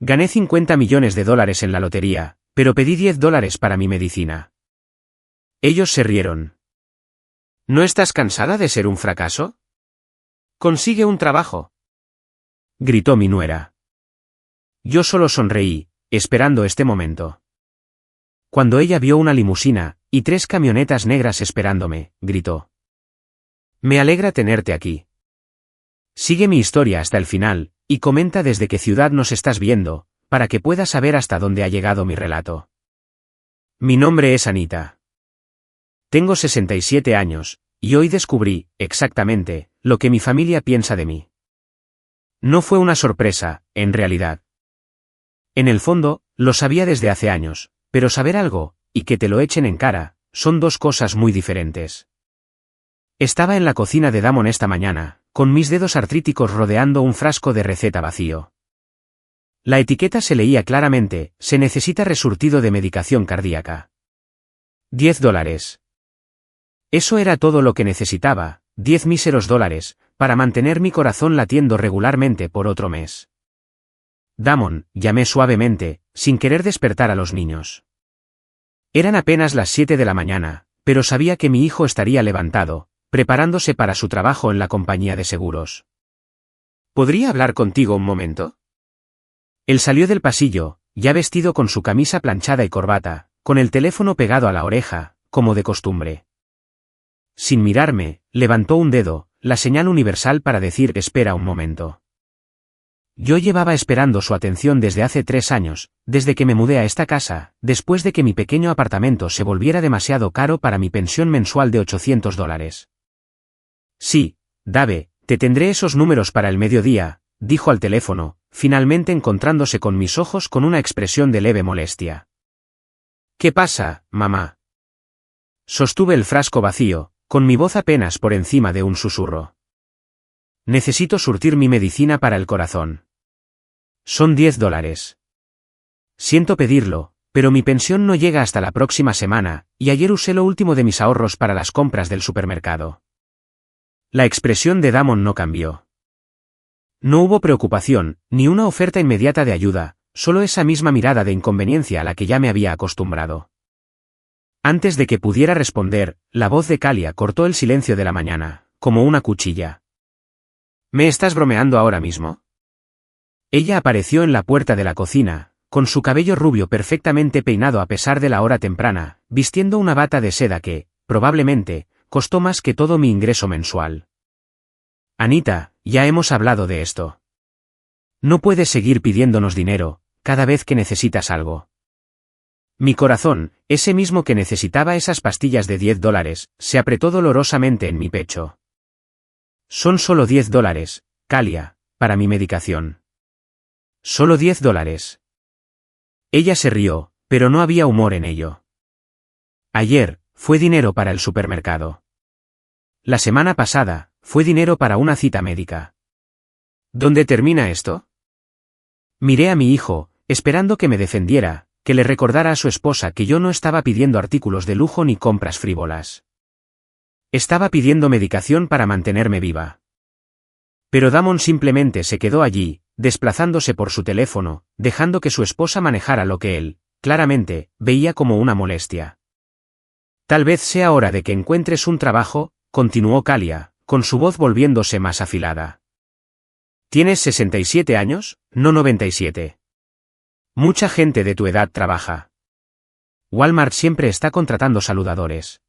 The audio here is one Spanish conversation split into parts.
Gané $50 millones en la lotería, pero pedí $10 para mi medicina. Ellos se rieron. ¿No estás cansada de ser un fracaso? Consigue un trabajo, gritó mi nuera. Yo solo sonreí, esperando este momento. Cuando ella vio una limusina y 3 camionetas negras esperándome, gritó: Me alegra tenerte aquí. Sigue mi historia hasta el final, y comenta desde qué ciudad nos estás viendo, para que puedas saber hasta dónde ha llegado mi relato. Mi nombre es Anita. Tengo 67 años, y hoy descubrí, exactamente, lo que mi familia piensa de mí. No fue una sorpresa, en realidad. En el fondo, lo sabía desde hace años, pero saber algo, y que te lo echen en cara, son dos cosas muy diferentes. Estaba en la cocina de Damon esta mañana, con mis dedos artríticos rodeando un frasco de receta vacío. La etiqueta se leía claramente: se necesita resurtido de medicación cardíaca. $10. Eso era todo lo que necesitaba, 10 míseros dólares, para mantener mi corazón latiendo regularmente por otro mes. Damon, llamé suavemente, sin querer despertar a los niños. Eran apenas las 7 de la mañana, pero sabía que mi hijo estaría levantado, preparándose para su trabajo en la compañía de seguros. ¿Podría hablar contigo un momento? Él salió del pasillo, ya vestido con su camisa planchada y corbata, con el teléfono pegado a la oreja, como de costumbre. Sin mirarme, levantó un dedo, la señal universal para decir: espera un momento. Yo llevaba esperando su atención desde hace 3 años, desde que me mudé a esta casa, después de que mi pequeño apartamento se volviera demasiado caro para mi pensión mensual de $800. Sí, Dave, te tendré esos números para el mediodía, dijo al teléfono, finalmente encontrándose con mis ojos con una expresión de leve molestia. ¿Qué pasa, mamá? Sostuve el frasco vacío, con mi voz apenas por encima de un susurro. Necesito surtir mi medicina para el corazón. Son $10. Siento pedirlo, pero mi pensión no llega hasta la próxima semana, y ayer usé lo último de mis ahorros para las compras del supermercado. La expresión de Damon no cambió. No hubo preocupación, ni una oferta inmediata de ayuda, solo esa misma mirada de inconveniencia a la que ya me había acostumbrado. Antes de que pudiera responder, la voz de Kalia cortó el silencio de la mañana, como una cuchilla. ¿Me estás bromeando ahora mismo? Ella apareció en la puerta de la cocina, con su cabello rubio perfectamente peinado a pesar de la hora temprana, vistiendo una bata de seda que, probablemente, costó más que todo mi ingreso mensual. Anita, ya hemos hablado de esto. No puedes seguir pidiéndonos dinero, cada vez que necesitas algo. Mi corazón, ese mismo que necesitaba esas pastillas de $10, se apretó dolorosamente en mi pecho. Son solo $10, Kalia, para mi medicación. Solo $10. Ella se rió, pero no había humor en ello. Ayer, fue dinero para el supermercado. La semana pasada, fue dinero para una cita médica. ¿Dónde termina esto? Miré a mi hijo, esperando que me defendiera, que le recordara a su esposa que yo no estaba pidiendo artículos de lujo ni compras frívolas. Estaba pidiendo medicación para mantenerme viva. Pero Damon simplemente se quedó allí, desplazándose por su teléfono, dejando que su esposa manejara lo que él, claramente, veía como una molestia. Tal vez sea hora de que encuentres un trabajo, continuó Kalia, con su voz volviéndose más afilada. ¿Tienes 67 años, no 97? Mucha gente de tu edad trabaja. Walmart siempre está contratando saludadores.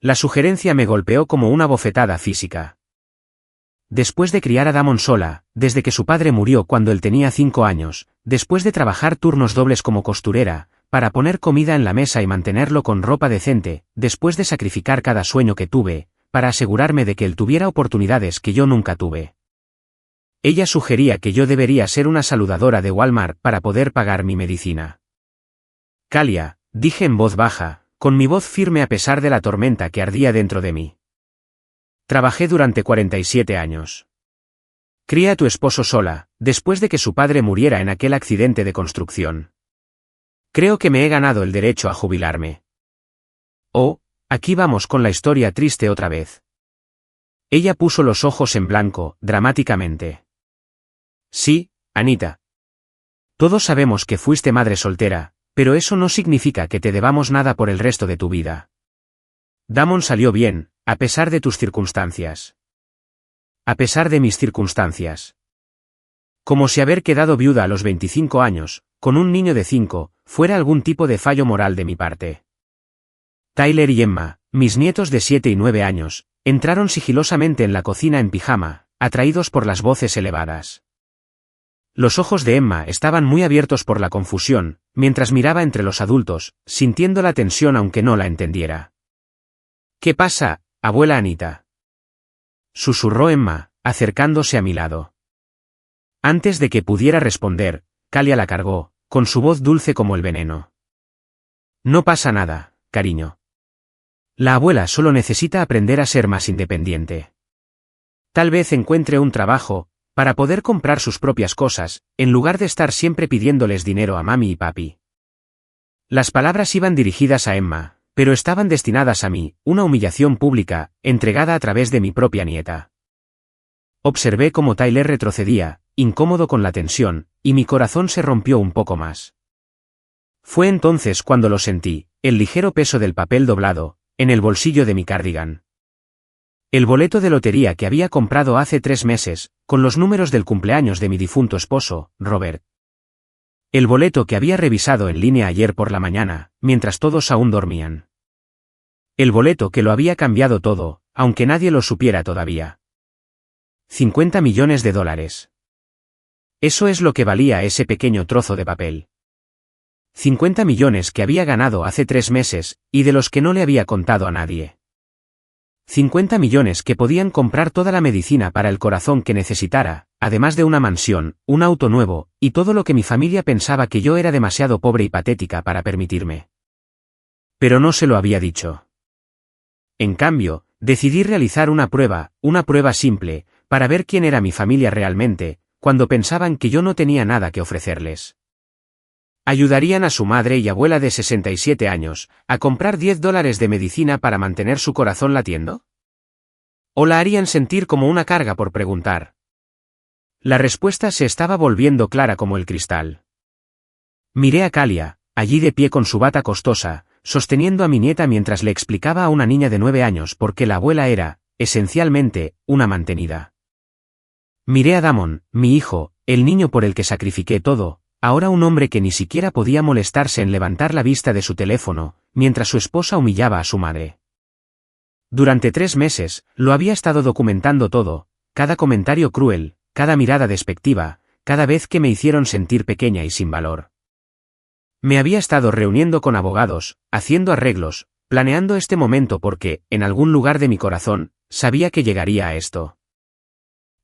La sugerencia me golpeó como una bofetada física. Después de criar a Damon sola, desde que su padre murió cuando él tenía 5 años, después de trabajar turnos dobles como costurera, para poner comida en la mesa y mantenerlo con ropa decente, después de sacrificar cada sueño que tuve, para asegurarme de que él tuviera oportunidades que yo nunca tuve. Ella sugería que yo debería ser una saludadora de Walmart para poder pagar mi medicina. Kalia, dije en voz baja, con mi voz firme a pesar de la tormenta que ardía dentro de mí. Trabajé durante 47 años. Crié a tu esposo sola, después de que su padre muriera en aquel accidente de construcción. Creo que me he ganado el derecho a jubilarme. Oh, aquí vamos con la historia triste otra vez. Ella puso los ojos en blanco, dramáticamente. Sí, Anita. Todos sabemos que fuiste madre soltera, pero eso no significa que te debamos nada por el resto de tu vida. Damon salió bien, a pesar de tus circunstancias. A pesar de mis circunstancias. Como si haber quedado viuda a los 25 años, con un niño de 5, fuera algún tipo de fallo moral de mi parte. Tyler y Emma, mis nietos de 7 y 9 años, entraron sigilosamente en la cocina en pijama, atraídos por las voces elevadas. Los ojos de Emma estaban muy abiertos por la confusión, mientras miraba entre los adultos, sintiendo la tensión aunque no la entendiera. «¿Qué pasa, abuela Anita?», susurró Emma, acercándose a mi lado. Antes de que pudiera responder, Kalia la cargó, con su voz dulce como el veneno. «No pasa nada, cariño. La abuela solo necesita aprender a ser más independiente. Tal vez encuentre un trabajo, para poder comprar sus propias cosas, en lugar de estar siempre pidiéndoles dinero a mami y papi». Las palabras iban dirigidas a Emma, pero estaban destinadas a mí, una humillación pública, entregada a través de mi propia nieta. Observé cómo Tyler retrocedía, incómodo con la tensión, y mi corazón se rompió un poco más. Fue entonces cuando lo sentí, el ligero peso del papel doblado, en el bolsillo de mi cardigan. El boleto de lotería que había comprado hace 3 meses, con los números del cumpleaños de mi difunto esposo, Robert. El boleto que había revisado en línea ayer por la mañana, mientras todos aún dormían. El boleto que lo había cambiado todo, aunque nadie lo supiera todavía. 50 millones de dólares. Eso es lo que valía ese pequeño trozo de papel. 50 millones que había ganado hace 3 meses, y de los que no le había contado a nadie. 50 millones que podían comprar toda la medicina para el corazón que necesitara, además de una mansión, un auto nuevo, y todo lo que mi familia pensaba que yo era demasiado pobre y patética para permitirme. Pero no se lo había dicho. En cambio, decidí realizar una prueba simple, para ver quién era mi familia realmente, cuando pensaban que yo no tenía nada que ofrecerles. ¿Ayudarían a su madre y abuela de 67 años a comprar $10 de medicina para mantener su corazón latiendo? ¿O la harían sentir como una carga por preguntar? La respuesta se estaba volviendo clara como el cristal. Miré a Kalia, allí de pie con su bata costosa, sosteniendo a mi nieta mientras le explicaba a una niña de 9 años por qué la abuela era, esencialmente, una mantenida. Miré a Damon, mi hijo, el niño por el que sacrifiqué todo, ahora un hombre que ni siquiera podía molestarse en levantar la vista de su teléfono, mientras su esposa humillaba a su madre. Durante 3 meses, lo había estado documentando todo, cada comentario cruel, cada mirada despectiva, cada vez que me hicieron sentir pequeña y sin valor. Me había estado reuniendo con abogados, haciendo arreglos, planeando este momento porque, en algún lugar de mi corazón, sabía que llegaría a esto.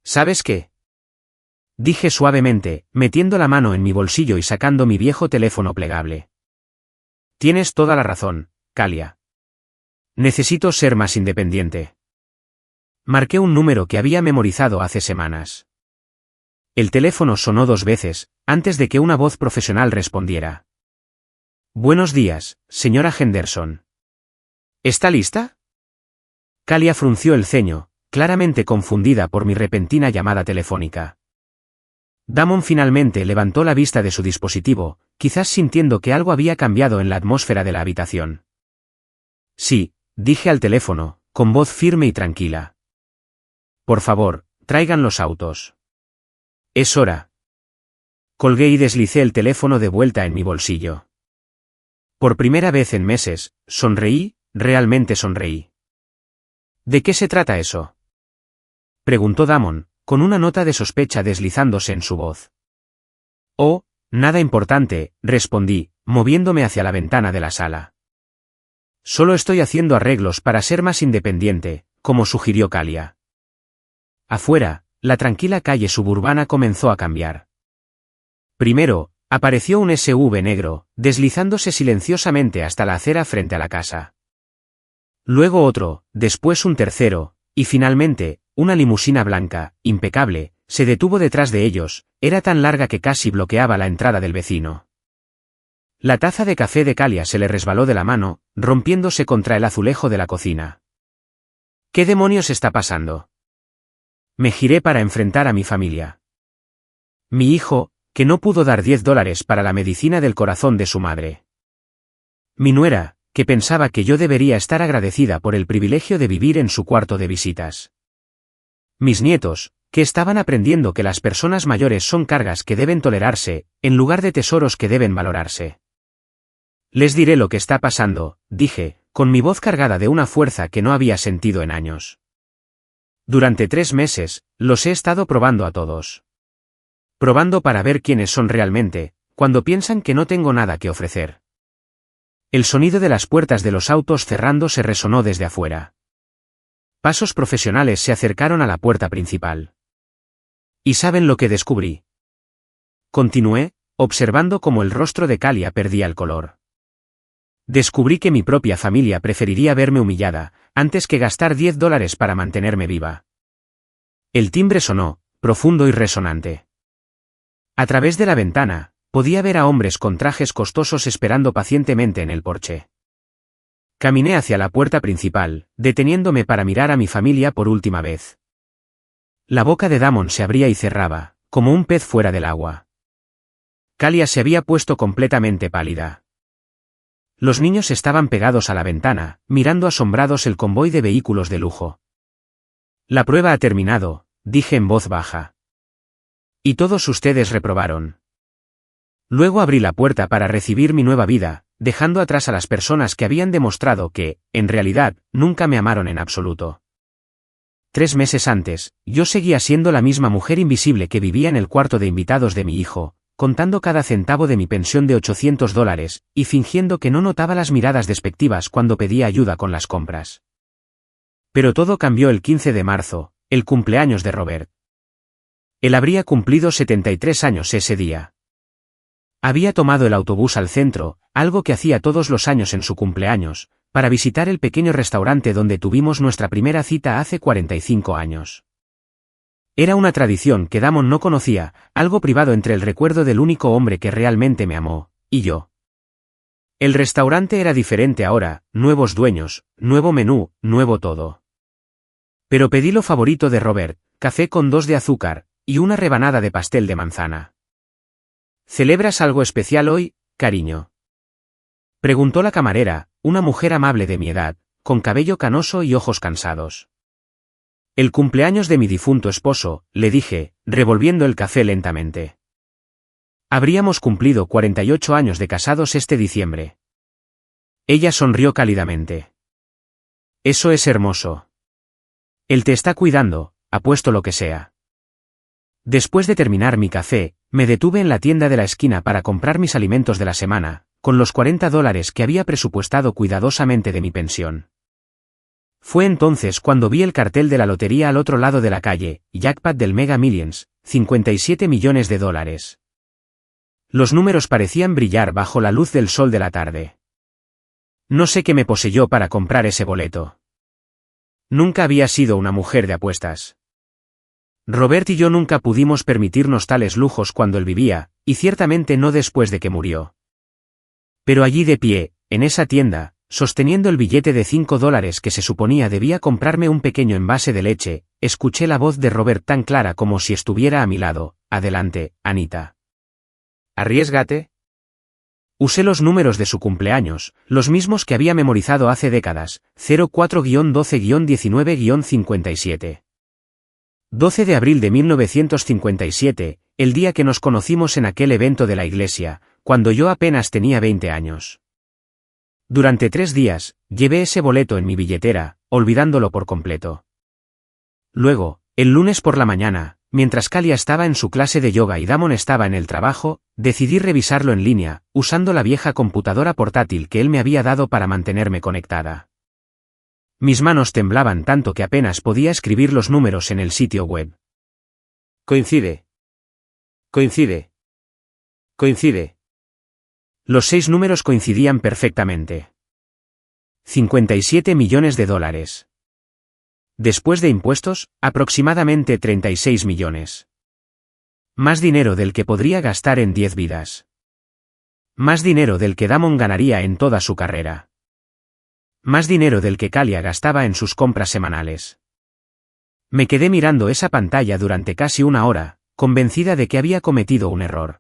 ¿Sabes qué?, dije suavemente, metiendo la mano en mi bolsillo y sacando mi viejo teléfono plegable. Tienes toda la razón, Kalia. Necesito ser más independiente. Marqué un número que había memorizado hace semanas. El teléfono sonó 2 veces, antes de que una voz profesional respondiera. Buenos días, señora Henderson. ¿Está lista? Kalia frunció el ceño, claramente confundida por mi repentina llamada telefónica. Damon finalmente levantó la vista de su dispositivo, quizás sintiendo que algo había cambiado en la atmósfera de la habitación. Sí, dije al teléfono, con voz firme y tranquila. Por favor, traigan los autos. Es hora. Colgué y deslicé el teléfono de vuelta en mi bolsillo. Por primera vez en meses, sonreí, realmente sonreí. ¿De qué se trata eso?, preguntó Damon, con una nota de sospecha deslizándose en su voz. Oh, nada importante, respondí, moviéndome hacia la ventana de la sala. Solo estoy haciendo arreglos para ser más independiente, como sugirió Kalia. Afuera, la tranquila calle suburbana comenzó a cambiar. Primero, apareció un SUV negro, deslizándose silenciosamente hasta la acera frente a la casa. Luego otro, después un tercero, y finalmente, una limusina blanca, impecable, se detuvo detrás de ellos, era tan larga que casi bloqueaba la entrada del vecino. La taza de café de Kalia se le resbaló de la mano, rompiéndose contra el azulejo de la cocina. ¿Qué demonios está pasando? Me giré para enfrentar a mi familia. Mi hijo, que no pudo dar $10 para la medicina del corazón de su madre. Mi nuera, que pensaba que yo debería estar agradecida por el privilegio de vivir en su cuarto de visitas. Mis nietos, que estaban aprendiendo que las personas mayores son cargas que deben tolerarse, en lugar de tesoros que deben valorarse. Les diré lo que está pasando, dije, con mi voz cargada de una fuerza que no había sentido en años. Durante 3 meses, los he estado probando a todos. Probando para ver quiénes son realmente, cuando piensan que no tengo nada que ofrecer. El sonido de las puertas de los autos cerrando se resonó desde afuera. Pasos profesionales se acercaron a la puerta principal. ¿Y saben lo que descubrí? Continué, observando cómo el rostro de Kalia perdía el color. Descubrí que mi propia familia preferiría verme humillada, antes que gastar $10 para mantenerme viva. El timbre sonó, profundo y resonante. A través de la ventana, podía ver a hombres con trajes costosos esperando pacientemente en el porche. Caminé hacia la puerta principal, deteniéndome para mirar a mi familia por última vez. La boca de Damon se abría y cerraba, como un pez fuera del agua. Kalia se había puesto completamente pálida. Los niños estaban pegados a la ventana, mirando asombrados el convoy de vehículos de lujo. La prueba ha terminado, dije en voz baja. Y todos ustedes reprobaron. Luego abrí la puerta para recibir mi nueva vida, dejando atrás a las personas que habían demostrado que, en realidad, nunca me amaron en absoluto. 3 meses antes, yo seguía siendo la misma mujer invisible que vivía en el cuarto de invitados de mi hijo, contando cada centavo de mi pensión de $800, y fingiendo que no notaba las miradas despectivas cuando pedía ayuda con las compras. Pero todo cambió el 15 de marzo, el cumpleaños de Robert. Él habría cumplido 73 años ese día. Había tomado el autobús al centro, algo que hacía todos los años en su cumpleaños, para visitar el pequeño restaurante donde tuvimos nuestra primera cita hace 45 años. Era una tradición que Damon no conocía, algo privado entre el recuerdo del único hombre que realmente me amó, y yo. El restaurante era diferente ahora, nuevos dueños, nuevo menú, nuevo todo. Pero pedí lo favorito de Robert, café con 2 de azúcar, y una rebanada de pastel de manzana. ¿Celebras algo especial hoy, cariño?, preguntó la camarera, una mujer amable de mi edad, con cabello canoso y ojos cansados. El cumpleaños de mi difunto esposo, le dije, revolviendo el café lentamente. Habríamos cumplido 48 años de casados este diciembre. Ella sonrió cálidamente. Eso es hermoso. Él te está cuidando, apuesto lo que sea. Después de terminar mi café, me detuve en la tienda de la esquina para comprar mis alimentos de la semana, con los $40 que había presupuestado cuidadosamente de mi pensión. Fue entonces cuando vi el cartel de la lotería al otro lado de la calle, Jackpot del Mega Millions, $57 millones. Los números parecían brillar bajo la luz del sol de la tarde. No sé qué me poseyó para comprar ese boleto. Nunca había sido una mujer de apuestas. Robert y yo nunca pudimos permitirnos tales lujos cuando él vivía, y ciertamente no después de que murió. Pero allí de pie, en esa tienda, sosteniendo el billete de $5 que se suponía debía comprarme un pequeño envase de leche, escuché la voz de Robert tan clara como si estuviera a mi lado. Adelante, Anita. ¿Arriésgate? Usé los números de su cumpleaños, los mismos que había memorizado hace décadas, 04-12-19-57. 12 de abril de 1957, el día que nos conocimos en aquel evento de la iglesia, cuando yo apenas tenía 20 años. Durante 3 días, llevé ese boleto en mi billetera, olvidándolo por completo. Luego, el lunes por la mañana, mientras Kalia estaba en su clase de yoga y Damon estaba en el trabajo, decidí revisarlo en línea, usando la vieja computadora portátil que él me había dado para mantenerme conectada. Mis manos temblaban tanto que apenas podía escribir los números en el sitio web. Coincide. Coincide. Coincide. Los 6 números coincidían perfectamente. $57 millones. Después de impuestos, aproximadamente 36 millones. Más dinero del que podría gastar en 10 vidas. Más dinero del que Damon ganaría en toda su carrera. Más dinero del que Kalia gastaba en sus compras semanales. Me quedé mirando esa pantalla durante casi 1 hora, convencida de que había cometido un error.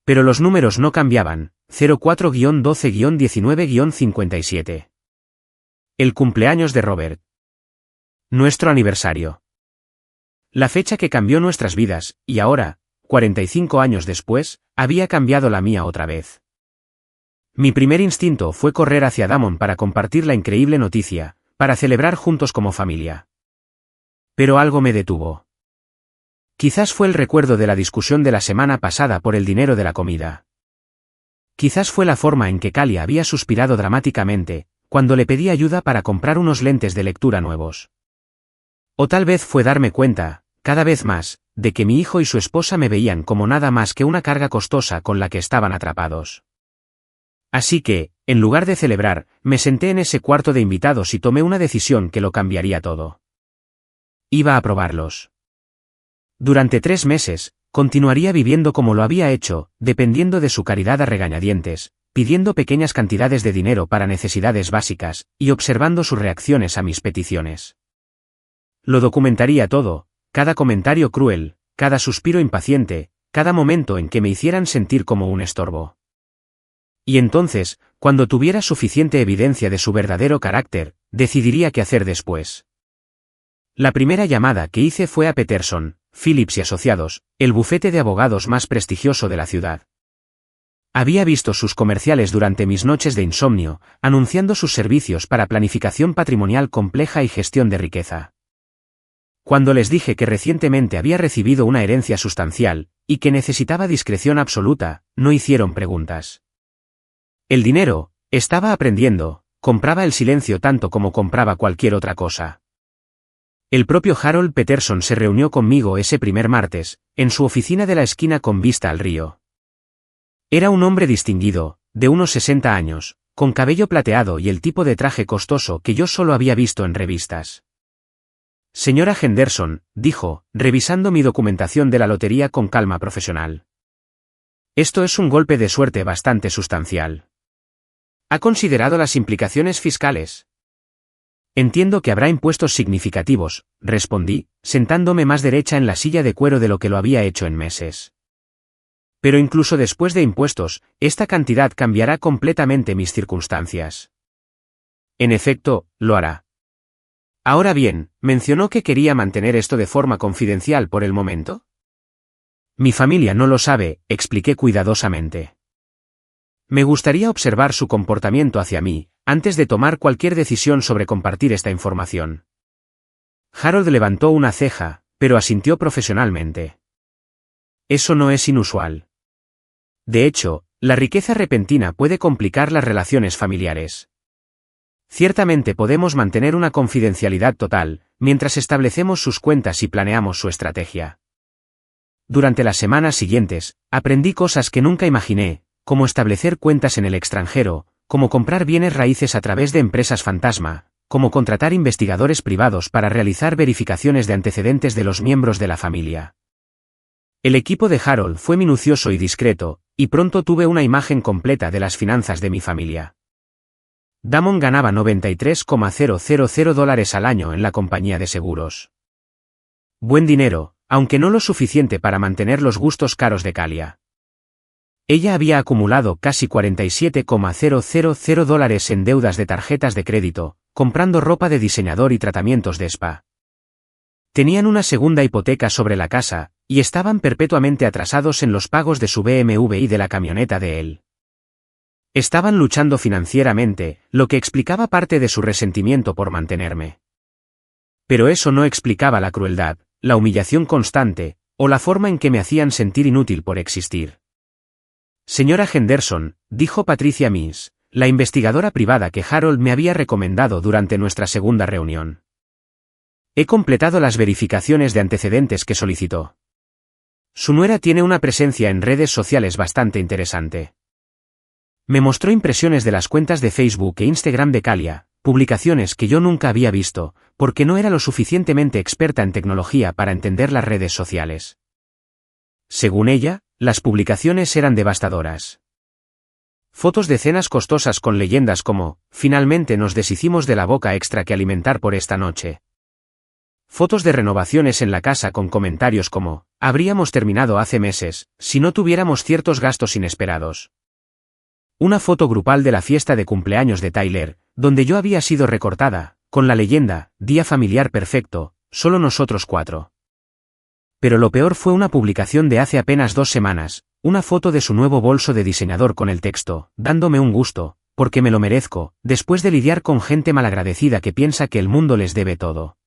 Pero los números no cambiaban, 04-12-19-57. El cumpleaños de Robert. Nuestro aniversario. La fecha que cambió nuestras vidas, y ahora, 45 años después, había cambiado la mía otra vez. Mi primer instinto fue correr hacia Damon para compartir la increíble noticia, para celebrar juntos como familia. Pero algo me detuvo. Quizás fue el recuerdo de la discusión de la semana pasada por el dinero de la comida. Quizás fue la forma en que Kalia había suspirado dramáticamente, cuando le pedí ayuda para comprar unos lentes de lectura nuevos. O tal vez fue darme cuenta, cada vez más, de que mi hijo y su esposa me veían como nada más que una carga costosa con la que estaban atrapados. Así que, en lugar de celebrar, me senté en ese cuarto de invitados y tomé una decisión que lo cambiaría todo. Iba a probarlos. Durante 3 meses, continuaría viviendo como lo había hecho, dependiendo de su caridad a regañadientes, pidiendo pequeñas cantidades de dinero para necesidades básicas, y observando sus reacciones a mis peticiones. Lo documentaría todo, cada comentario cruel, cada suspiro impaciente, cada momento en que me hicieran sentir como un estorbo. Y entonces, cuando tuviera suficiente evidencia de su verdadero carácter, decidiría qué hacer después. La primera llamada que hice fue a Peterson, Phillips y Asociados, el bufete de abogados más prestigioso de la ciudad. Había visto sus comerciales durante mis noches de insomnio, anunciando sus servicios para planificación patrimonial compleja y gestión de riqueza. Cuando les dije que recientemente había recibido una herencia sustancial, y que necesitaba discreción absoluta, no hicieron preguntas. El dinero, estaba aprendiendo, compraba el silencio tanto como compraba cualquier otra cosa. El propio Harold Peterson se reunió conmigo ese primer martes, en su oficina de la esquina con vista al río. Era un hombre distinguido, de unos 60 años, con cabello plateado y el tipo de traje costoso que yo solo había visto en revistas. Señora Henderson, dijo, revisando mi documentación de la lotería con calma profesional. Esto es un golpe de suerte bastante sustancial. ¿Ha considerado las implicaciones fiscales? Entiendo que habrá impuestos significativos, respondí, sentándome más derecha en la silla de cuero de lo que lo había hecho en meses. Pero incluso después de impuestos, esta cantidad cambiará completamente mis circunstancias. En efecto, lo hará. Ahora bien, ¿mencionó que quería mantener esto de forma confidencial por el momento? Mi familia no lo sabe, expliqué cuidadosamente. Me gustaría observar su comportamiento hacia mí, antes de tomar cualquier decisión sobre compartir esta información. Harold levantó una ceja, pero asintió profesionalmente. Eso no es inusual. De hecho, la riqueza repentina puede complicar las relaciones familiares. Ciertamente podemos mantener una confidencialidad total, mientras establecemos sus cuentas y planeamos su estrategia. Durante las semanas siguientes, aprendí cosas que nunca imaginé, como establecer cuentas en el extranjero, como comprar bienes raíces a través de empresas fantasma, como contratar investigadores privados para realizar verificaciones de antecedentes de los miembros de la familia. El equipo de Harold fue minucioso y discreto, y pronto tuve una imagen completa de las finanzas de mi familia. Damon ganaba $93,000 al año en la compañía de seguros. Buen dinero, aunque no lo suficiente para mantener los gustos caros de Kalia. Ella había acumulado casi $47,000 en deudas de tarjetas de crédito, comprando ropa de diseñador y tratamientos de spa. Tenían una segunda hipoteca sobre la casa, y estaban perpetuamente atrasados en los pagos de su BMW y de la camioneta de él. Estaban luchando financieramente, lo que explicaba parte de su resentimiento por mantenerme. Pero eso no explicaba la crueldad, la humillación constante, o la forma en que me hacían sentir inútil por existir. Señora Henderson, dijo Patricia Means, la investigadora privada que Harold me había recomendado durante nuestra segunda reunión. He completado las verificaciones de antecedentes que solicitó. Su nuera tiene una presencia en redes sociales bastante interesante. Me mostró impresiones de las cuentas de Facebook e Instagram de Kalia, publicaciones que yo nunca había visto, porque no era lo suficientemente experta en tecnología para entender las redes sociales. Según ella, las publicaciones eran devastadoras. Fotos de cenas costosas con leyendas como, finalmente nos deshicimos de la boca extra que alimentar por esta noche. Fotos de renovaciones en la casa con comentarios como, habríamos terminado hace meses, si no tuviéramos ciertos gastos inesperados. Una foto grupal de la fiesta de cumpleaños de Tyler, donde yo había sido recortada, con la leyenda, día familiar perfecto, solo nosotros 4. Pero lo peor fue una publicación de hace apenas 2 semanas, una foto de su nuevo bolso de diseñador con el texto, dándome un gusto, porque me lo merezco, después de lidiar con gente malagradecida que piensa que el mundo les debe todo.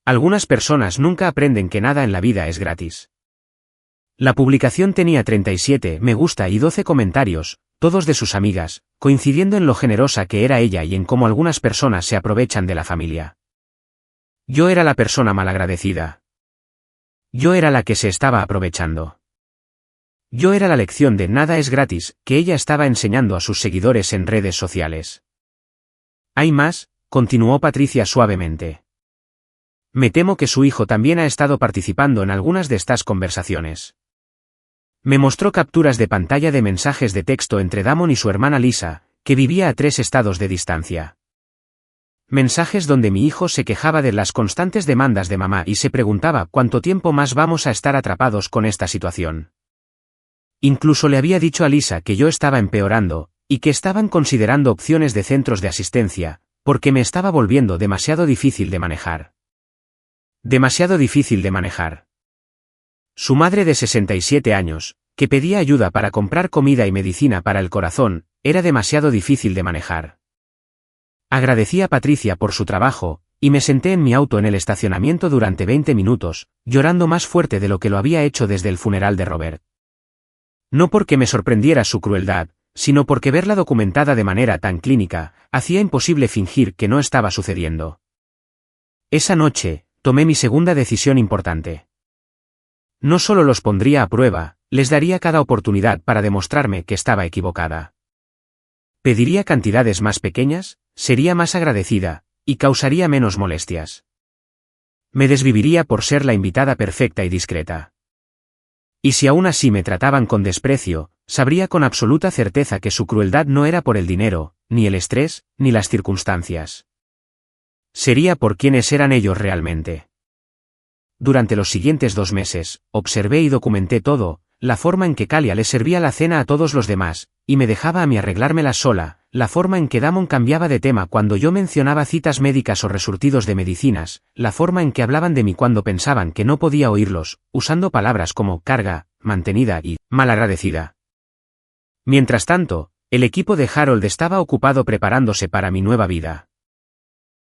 Algunas personas nunca aprenden que nada en la vida es gratis. La publicación tenía 37 me gusta y 12 comentarios, todos de sus amigas, coincidiendo en lo generosa que era ella y en cómo algunas personas se aprovechan de la familia. Yo era la persona malagradecida. Yo era la que se estaba aprovechando. Yo era la lección de nada es gratis, que ella estaba enseñando a sus seguidores en redes sociales. Hay más, continuó Patricia suavemente. Me temo que su hijo también ha estado participando en algunas de estas conversaciones. Me mostró capturas de pantalla de mensajes de texto entre Damon y su hermana Lisa, que vivía a 3 estados de distancia. Mensajes donde mi hijo se quejaba de las constantes demandas de mamá y se preguntaba cuánto tiempo más vamos a estar atrapados con esta situación. Incluso le había dicho a Lisa que yo estaba empeorando, y que estaban considerando opciones de centros de asistencia, porque me estaba volviendo demasiado difícil de manejar. Demasiado difícil de manejar. Su madre de 67 años, que pedía ayuda para comprar comida y medicina para el corazón, era demasiado difícil de manejar. Agradecí a Patricia por su trabajo, y me senté en mi auto en el estacionamiento durante 20 minutos, llorando más fuerte de lo que lo había hecho desde el funeral de Robert. No porque me sorprendiera su crueldad, sino porque verla documentada de manera tan clínica, hacía imposible fingir que no estaba sucediendo. Esa noche, tomé mi segunda decisión importante. No solo los pondría a prueba, les daría cada oportunidad para demostrarme que estaba equivocada. Pediría cantidades más pequeñas, sería más agradecida, y causaría menos molestias. Me desviviría por ser la invitada perfecta y discreta. Y si aún así me trataban con desprecio, sabría con absoluta certeza que su crueldad no era por el dinero, ni el estrés, ni las circunstancias. Sería por quienes eran ellos realmente. Durante los siguientes 2 meses, observé y documenté todo, la forma en que Kalia le servía la cena a todos los demás, y me dejaba a mí arreglármela sola, la forma en que Damon cambiaba de tema cuando yo mencionaba citas médicas o resurtidos de medicinas, la forma en que hablaban de mí cuando pensaban que no podía oírlos, usando palabras como carga, mantenida y malagradecida. Mientras tanto, el equipo de Harold estaba ocupado preparándose para mi nueva vida.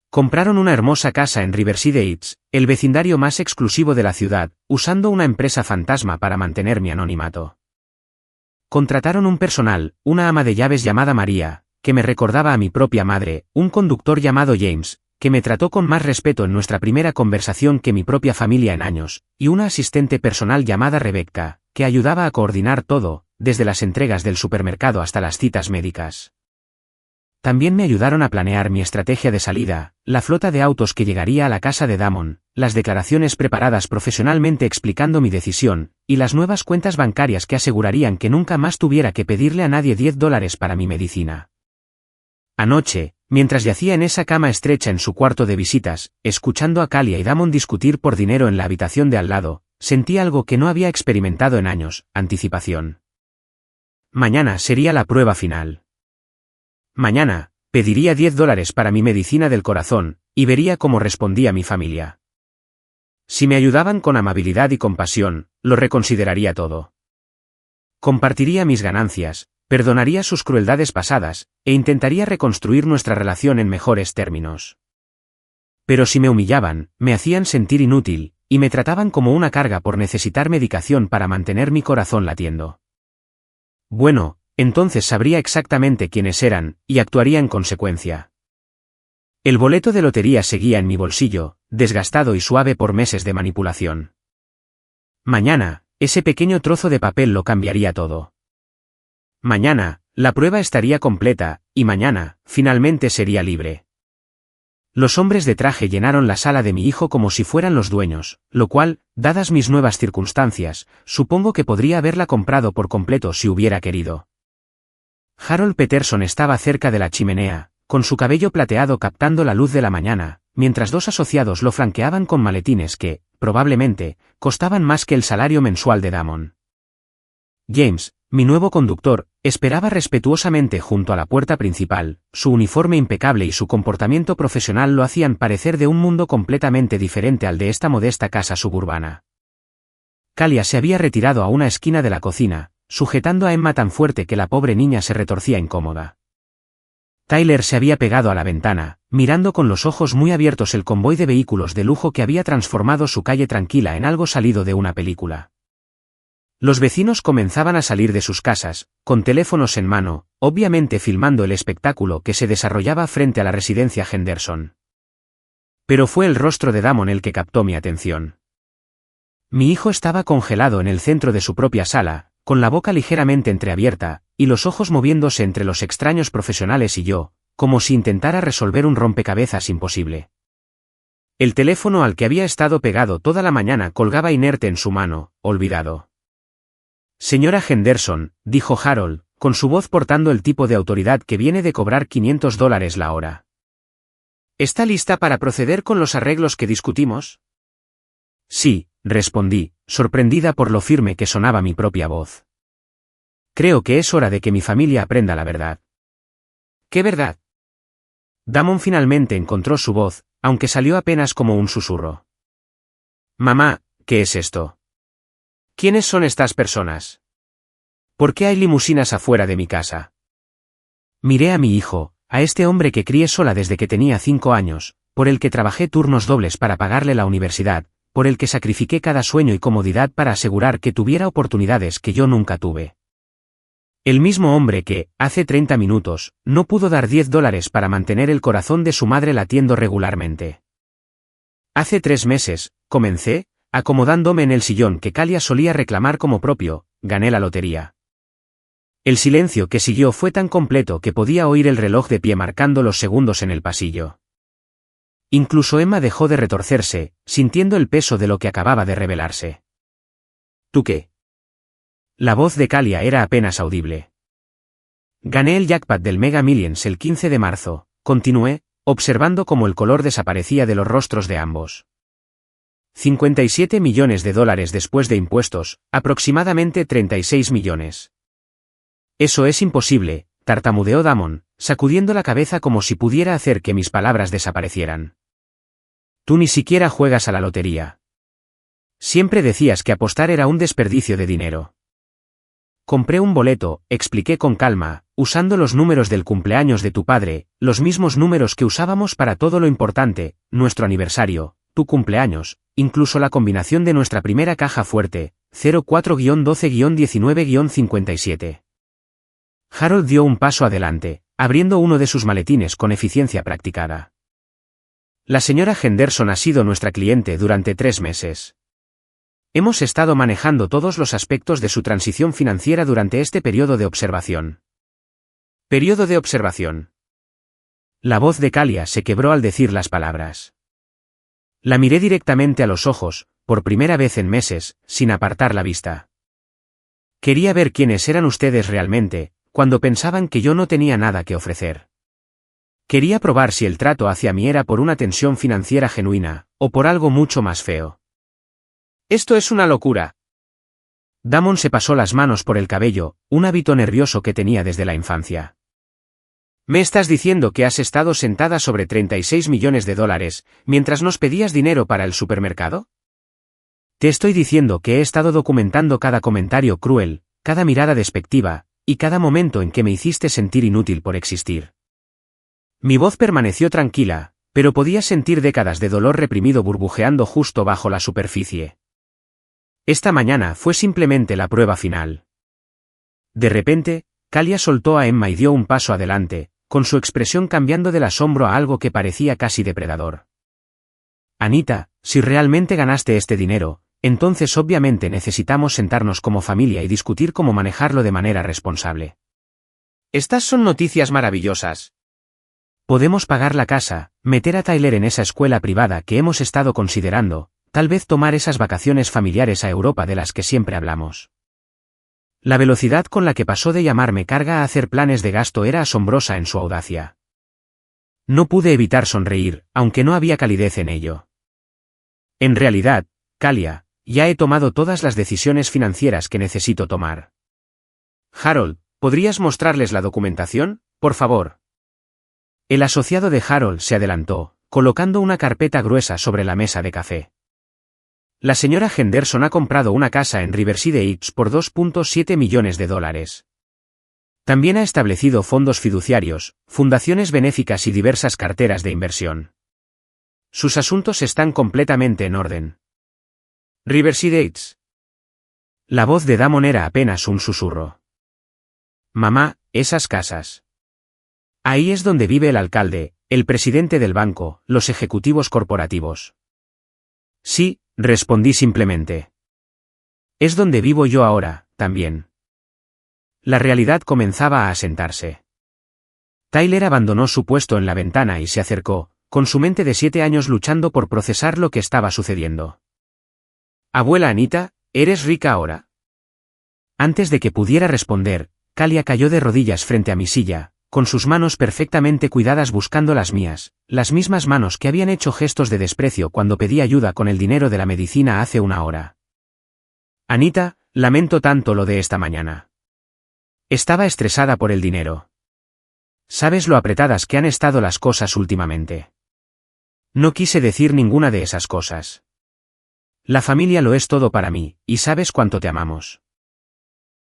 Compraron una hermosa casa en Riverside Heights, el vecindario más exclusivo de la ciudad, usando una empresa fantasma para mantener mi anonimato. Contrataron un personal, una ama de llaves llamada María, que me recordaba a mi propia madre, un conductor llamado James, que me trató con más respeto en nuestra primera conversación que mi propia familia en años, y una asistente personal llamada Rebecca, que ayudaba a coordinar todo, desde las entregas del supermercado hasta las citas médicas. También me ayudaron a planear mi estrategia de salida, la flota de autos que llegaría a la casa de Damon, las declaraciones preparadas profesionalmente explicando mi decisión, y las nuevas cuentas bancarias que asegurarían que nunca más tuviera que pedirle a nadie $10 para mi medicina. Anoche, mientras yacía en esa cama estrecha en su cuarto de visitas, escuchando a Kalia y Damon discutir por dinero en la habitación de al lado, sentí algo que no había experimentado en años, anticipación. Mañana sería la prueba final. Mañana, pediría $10 para mi medicina del corazón, y vería cómo respondía mi familia. Si me ayudaban con amabilidad y compasión, lo reconsideraría todo. Compartiría mis ganancias, perdonaría sus crueldades pasadas, e intentaría reconstruir nuestra relación en mejores términos. Pero si me humillaban, me hacían sentir inútil, y me trataban como una carga por necesitar medicación para mantener mi corazón latiendo. Bueno, entonces sabría exactamente quiénes eran, y actuaría en consecuencia. El boleto de lotería seguía en mi bolsillo, desgastado y suave por meses de manipulación. Mañana, ese pequeño trozo de papel lo cambiaría todo. Mañana, la prueba estaría completa, y mañana, finalmente sería libre. Los hombres de traje llenaron la sala de mi hijo como si fueran los dueños, lo cual, dadas mis nuevas circunstancias, supongo que podría haberla comprado por completo si hubiera querido. Harold Peterson estaba cerca de la chimenea, con su cabello plateado captando la luz de la mañana, mientras dos asociados lo flanqueaban con maletines que, probablemente, costaban más que el salario mensual de Damon. James, mi nuevo conductor, esperaba respetuosamente junto a la puerta principal. Su uniforme impecable y su comportamiento profesional lo hacían parecer de un mundo completamente diferente al de esta modesta casa suburbana. Kalia se había retirado a una esquina de la cocina, sujetando a Emma tan fuerte que la pobre niña se retorcía incómoda. Tyler se había pegado a la ventana, mirando con los ojos muy abiertos el convoy de vehículos de lujo que había transformado su calle tranquila en algo salido de una película. Los vecinos comenzaban a salir de sus casas, con teléfonos en mano, obviamente filmando el espectáculo que se desarrollaba frente a la residencia Henderson. Pero fue el rostro de Damon el que captó mi atención. Mi hijo estaba congelado en el centro de su propia sala, con la boca ligeramente entreabierta, y los ojos moviéndose entre los extraños profesionales y yo, como si intentara resolver un rompecabezas imposible. El teléfono al que había estado pegado toda la mañana colgaba inerte en su mano, olvidado. Señora Henderson, dijo Harold, con su voz portando el tipo de autoridad que viene de cobrar $500 la hora. ¿Está lista para proceder con los arreglos que discutimos? Sí, respondí, sorprendida por lo firme que sonaba mi propia voz. Creo que es hora de que mi familia aprenda la verdad. ¿Qué verdad? Damon finalmente encontró su voz, aunque salió apenas como un susurro. Mamá, ¿qué es esto? ¿Quiénes son estas personas? ¿Por qué hay limusinas afuera de mi casa? Miré a mi hijo, a este hombre que crié sola desde que tenía 5 años, por el que trabajé turnos dobles para pagarle la universidad, por el que sacrifiqué cada sueño y comodidad para asegurar que tuviera oportunidades que yo nunca tuve. El mismo hombre que, hace 30 minutos, no pudo dar $10 para mantener el corazón de su madre latiendo regularmente. Hace 3 meses, comencé, acomodándome en el sillón que Kalia solía reclamar como propio, gané la lotería. El silencio que siguió fue tan completo que podía oír el reloj de pie marcando los segundos en el pasillo. Incluso Emma dejó de retorcerse, sintiendo el peso de lo que acababa de revelarse. ¿Tú qué? La voz de Kalia era apenas audible. Gané el jackpot del Mega Millions el 15 de marzo, continué, observando cómo el color desaparecía de los rostros de ambos. $57 millones después de impuestos, aproximadamente 36 millones. Eso es imposible, tartamudeó Damon, sacudiendo la cabeza como si pudiera hacer que mis palabras desaparecieran. Tú ni siquiera juegas a la lotería. Siempre decías que apostar era un desperdicio de dinero. Compré un boleto, expliqué con calma, usando los números del cumpleaños de tu padre, los mismos números que usábamos para todo lo importante, nuestro aniversario, tu cumpleaños, incluso la combinación de nuestra primera caja fuerte, 04-12-19-57. Harold dio un paso adelante, abriendo uno de sus maletines con eficiencia practicada. La señora Henderson ha sido nuestra cliente durante 3 meses. Hemos estado manejando todos los aspectos de su transición financiera durante este periodo de observación. ¿Periodo de observación? La voz de Kalia se quebró al decir las palabras. La miré directamente a los ojos, por primera vez en meses, sin apartar la vista. Quería ver quiénes eran ustedes realmente, cuando pensaban que yo no tenía nada que ofrecer. Quería probar si el trato hacia mí era por una tensión financiera genuina, o por algo mucho más feo. Esto es una locura. Damon se pasó las manos por el cabello, un hábito nervioso que tenía desde la infancia. ¿Me estás diciendo que has estado sentada sobre $36 millones mientras nos pedías dinero para el supermercado? Te estoy diciendo que he estado documentando cada comentario cruel, cada mirada despectiva, y cada momento en que me hiciste sentir inútil por existir. Mi voz permaneció tranquila, pero podía sentir décadas de dolor reprimido burbujeando justo bajo la superficie. Esta mañana fue simplemente la prueba final. De repente, Kalia soltó a Emma y dio un paso adelante, con su expresión cambiando del asombro a algo que parecía casi depredador. Anita, si realmente ganaste este dinero, entonces obviamente necesitamos sentarnos como familia y discutir cómo manejarlo de manera responsable. Estas son noticias maravillosas. Podemos pagar la casa, meter a Tyler en esa escuela privada que hemos estado considerando, tal vez tomar esas vacaciones familiares a Europa de las que siempre hablamos. La velocidad con la que pasó de llamarme carga a hacer planes de gasto era asombrosa en su audacia. No pude evitar sonreír, aunque no había calidez en ello. En realidad, Kalia, ya he tomado todas las decisiones financieras que necesito tomar. Harold, ¿podrías mostrarles la documentación, por favor? El asociado de Harold se adelantó, colocando una carpeta gruesa sobre la mesa de café. La señora Henderson ha comprado una casa en Riverside Heights por $2.7 millones. También ha establecido fondos fiduciarios, fundaciones benéficas y diversas carteras de inversión. Sus asuntos están completamente en orden. Riverside Heights. La voz de Damon era apenas un susurro. Mamá, esas casas. Ahí es donde vive el alcalde, el presidente del banco, los ejecutivos corporativos. Sí, respondí simplemente. Es donde vivo yo ahora, también. La realidad comenzaba a asentarse. Tyler abandonó su puesto en la ventana y se acercó, con su mente de 7 años luchando por procesar lo que estaba sucediendo. Abuela Anita, ¿eres rica ahora? Antes de que pudiera responder, Kalia cayó de rodillas frente a mi silla, con sus manos perfectamente cuidadas buscando las mías, las mismas manos que habían hecho gestos de desprecio cuando pedí ayuda con el dinero de la medicina hace una hora. Anita, lamento tanto lo de esta mañana. Estaba estresada por el dinero. ¿Sabes lo apretadas que han estado las cosas últimamente? No quise decir ninguna de esas cosas. La familia lo es todo para mí, y sabes cuánto te amamos.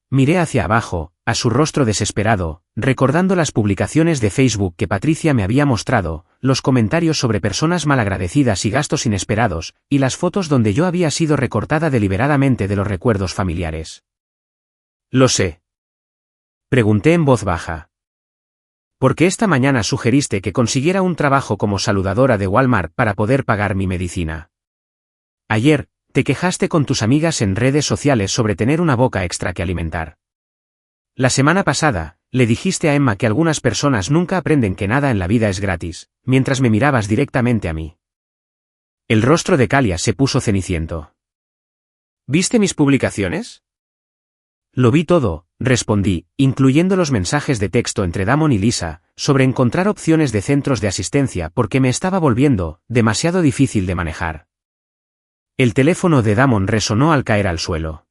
Miré hacia abajo, a su rostro desesperado, recordando las publicaciones de Facebook que Patricia me había mostrado, los comentarios sobre personas malagradecidas y gastos inesperados, y las fotos donde yo había sido recortada deliberadamente de los recuerdos familiares. Lo sé. Pregunté en voz baja. ¿Por qué esta mañana sugeriste que consiguiera un trabajo como saludadora de Walmart para poder pagar mi medicina? Ayer, te quejaste con tus amigas en redes sociales sobre tener una boca extra que alimentar. La semana pasada, le dijiste a Emma que algunas personas nunca aprenden que nada en la vida es gratis, mientras me mirabas directamente a mí. El rostro de Kalia se puso ceniciento. ¿Viste mis publicaciones? Lo vi todo, respondí, incluyendo los mensajes de texto entre Damon y Lisa, sobre encontrar opciones de centros de asistencia porque me estaba volviendo demasiado difícil de manejar. El teléfono de Damon resonó al caer al suelo.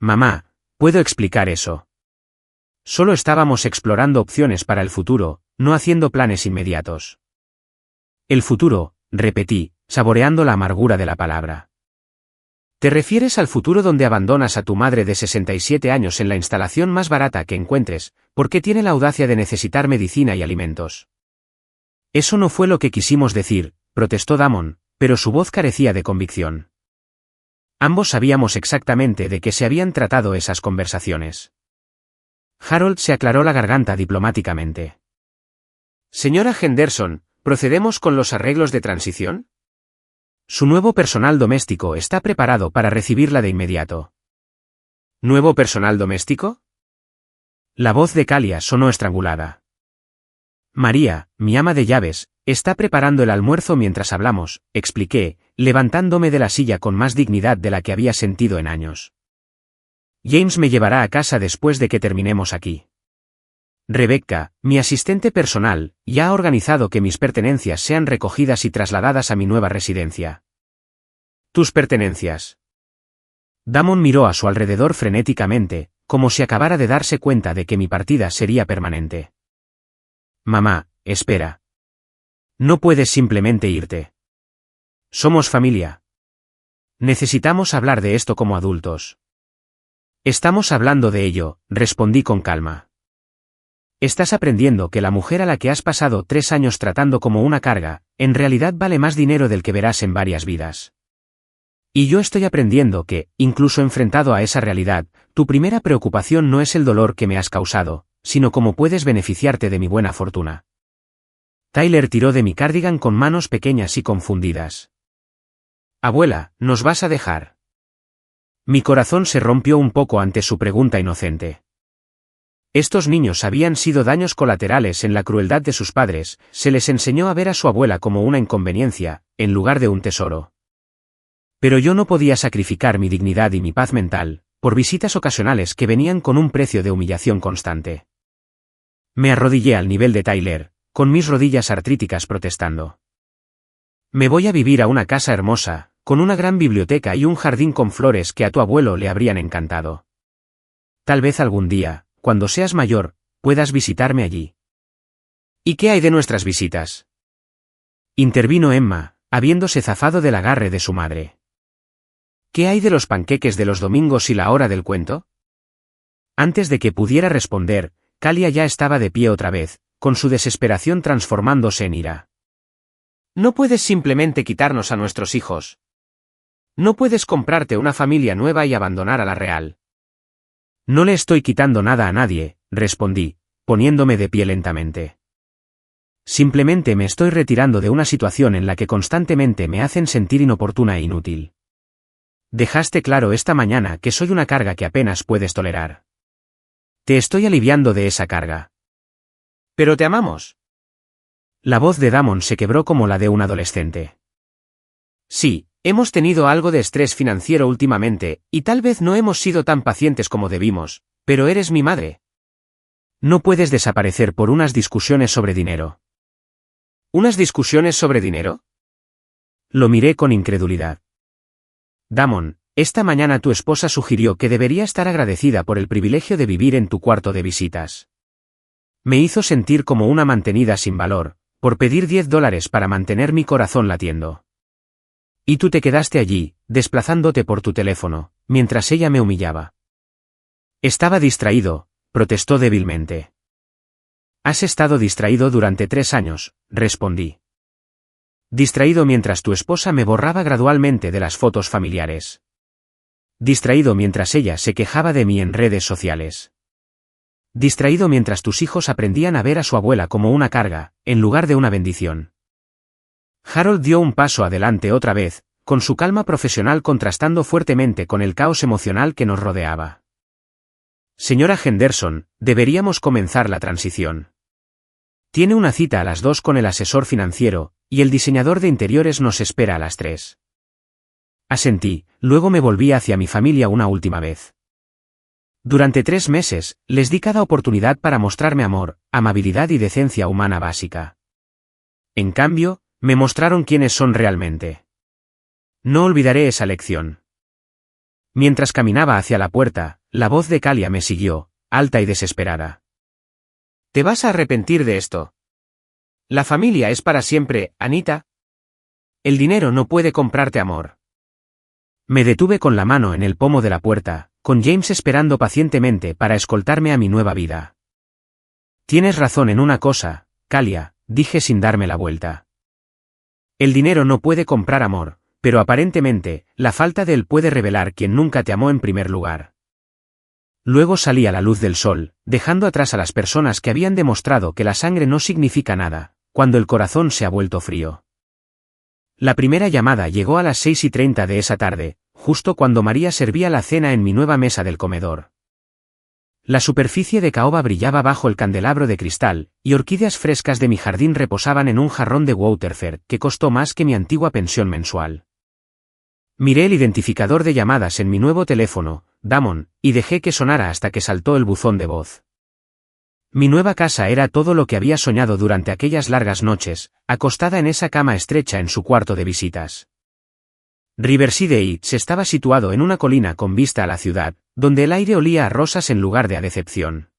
Mamá, ¿puedo explicar eso? Solo estábamos explorando opciones para el futuro, no haciendo planes inmediatos. El futuro, repetí, saboreando la amargura de la palabra. ¿Te refieres al futuro donde abandonas a tu madre de 67 años en la instalación más barata que encuentres, porque tiene la audacia de necesitar medicina y alimentos? Eso no fue lo que quisimos decir, protestó Damon, pero su voz carecía de convicción. Ambos sabíamos exactamente de qué se habían tratado esas conversaciones. Harold se aclaró la garganta diplomáticamente. Señora Henderson, ¿procedemos con los arreglos de transición? Su nuevo personal doméstico está preparado para recibirla de inmediato. ¿Nuevo personal doméstico? La voz de Kalia sonó estrangulada. María, mi ama de llaves, está preparando el almuerzo mientras hablamos, expliqué, levantándome de la silla con más dignidad de la que había sentido en años. James me llevará a casa después de que terminemos aquí. Rebecca, mi asistente personal, ya ha organizado que mis pertenencias sean recogidas y trasladadas a mi nueva residencia. ¿Tus pertenencias? Damon miró a su alrededor frenéticamente, como si acabara de darse cuenta de que mi partida sería permanente. Mamá, espera. No puedes simplemente irte. Somos familia. Necesitamos hablar de esto como adultos. Estamos hablando de ello, respondí con calma. Estás aprendiendo que la mujer a la que has pasado 3 años tratando como una carga, en realidad vale más dinero del que verás en varias vidas. Y yo estoy aprendiendo que, incluso enfrentado a esa realidad, tu primera preocupación no es el dolor que me has causado, sino cómo puedes beneficiarte de mi buena fortuna. Tyler tiró de mi cardigan con manos pequeñas y confundidas. Abuela, ¿nos vas a dejar? Mi corazón se rompió un poco ante su pregunta inocente. Estos niños habían sido daños colaterales en la crueldad de sus padres, se les enseñó a ver a su abuela como una inconveniencia, en lugar de un tesoro. Pero yo no podía sacrificar mi dignidad y mi paz mental, por visitas ocasionales que venían con un precio de humillación constante. Me arrodillé al nivel de Tyler, con mis rodillas artríticas protestando. Me voy a vivir a una casa hermosa, con una gran biblioteca y un jardín con flores que a tu abuelo le habrían encantado. Tal vez algún día, cuando seas mayor, puedas visitarme allí. ¿Y qué hay de nuestras visitas? Intervino Emma, habiéndose zafado del agarre de su madre. ¿Qué hay de los panqueques de los domingos y la hora del cuento? Antes de que pudiera responder, Kalia ya estaba de pie otra vez, con su desesperación transformándose en ira. No puedes simplemente quitarnos a nuestros hijos. No puedes comprarte una familia nueva y abandonar a la real. No le estoy quitando nada a nadie, respondí, poniéndome de pie lentamente. Simplemente me estoy retirando de una situación en la que constantemente me hacen sentir inoportuna e inútil. Dejaste claro esta mañana que soy una carga que apenas puedes tolerar. Te estoy aliviando de esa carga. Pero te amamos. La voz de Damon se quebró como la de un adolescente. Sí, hemos tenido algo de estrés financiero últimamente, y tal vez no hemos sido tan pacientes como debimos, pero eres mi madre. No puedes desaparecer por unas discusiones sobre dinero. ¿Unas discusiones sobre dinero? Lo miré con incredulidad. Damon, esta mañana tu esposa sugirió que debería estar agradecida por el privilegio de vivir en tu cuarto de visitas. Me hizo sentir como una mantenida sin valor, por pedir $10 para mantener mi corazón latiendo. Y tú te quedaste allí, desplazándote por tu teléfono, mientras ella me humillaba. Estaba distraído, protestó débilmente. Has estado distraído durante 3 años, respondí. Distraído mientras tu esposa me borraba gradualmente de las fotos familiares. Distraído mientras ella se quejaba de mí en redes sociales. Distraído mientras tus hijos aprendían a ver a su abuela como una carga, en lugar de una bendición. Harold dio un paso adelante otra vez, con su calma profesional contrastando fuertemente con el caos emocional que nos rodeaba. Señora Henderson, deberíamos comenzar la transición. Tiene una cita a las 2 con el asesor financiero, y el diseñador de interiores nos espera a las 3. Asentí, luego me volví hacia mi familia una última vez. Durante 3 meses, les di cada oportunidad para mostrarme amor, amabilidad y decencia humana básica. En cambio, me mostraron quiénes son realmente. No olvidaré esa lección. Mientras caminaba hacia la puerta, la voz de Kalia me siguió, alta y desesperada. ¿Te vas a arrepentir de esto? La familia es para siempre, Anita. El dinero no puede comprarte amor. Me detuve con la mano en el pomo de la puerta, con James esperando pacientemente para escoltarme a mi nueva vida. Tienes razón en una cosa, Kalia, dije sin darme la vuelta. El dinero no puede comprar amor, pero aparentemente, la falta de él puede revelar quién nunca te amó en primer lugar. Luego salí a la luz del sol, dejando atrás a las personas que habían demostrado que la sangre no significa nada, cuando el corazón se ha vuelto frío. La primera llamada llegó a las 6:30 de esa tarde, justo cuando María servía la cena en mi nueva mesa del comedor. La superficie de caoba brillaba bajo el candelabro de cristal, y orquídeas frescas de mi jardín reposaban en un jarrón de Waterford que costó más que mi antigua pensión mensual. Miré el identificador de llamadas en mi nuevo teléfono, Damon, y dejé que sonara hasta que saltó el buzón de voz. Mi nueva casa era todo lo que había soñado durante aquellas largas noches, acostada en esa cama estrecha en su cuarto de visitas. Riverside Heights estaba situado en una colina con vista a la ciudad, donde el aire olía a rosas en lugar de a decepción.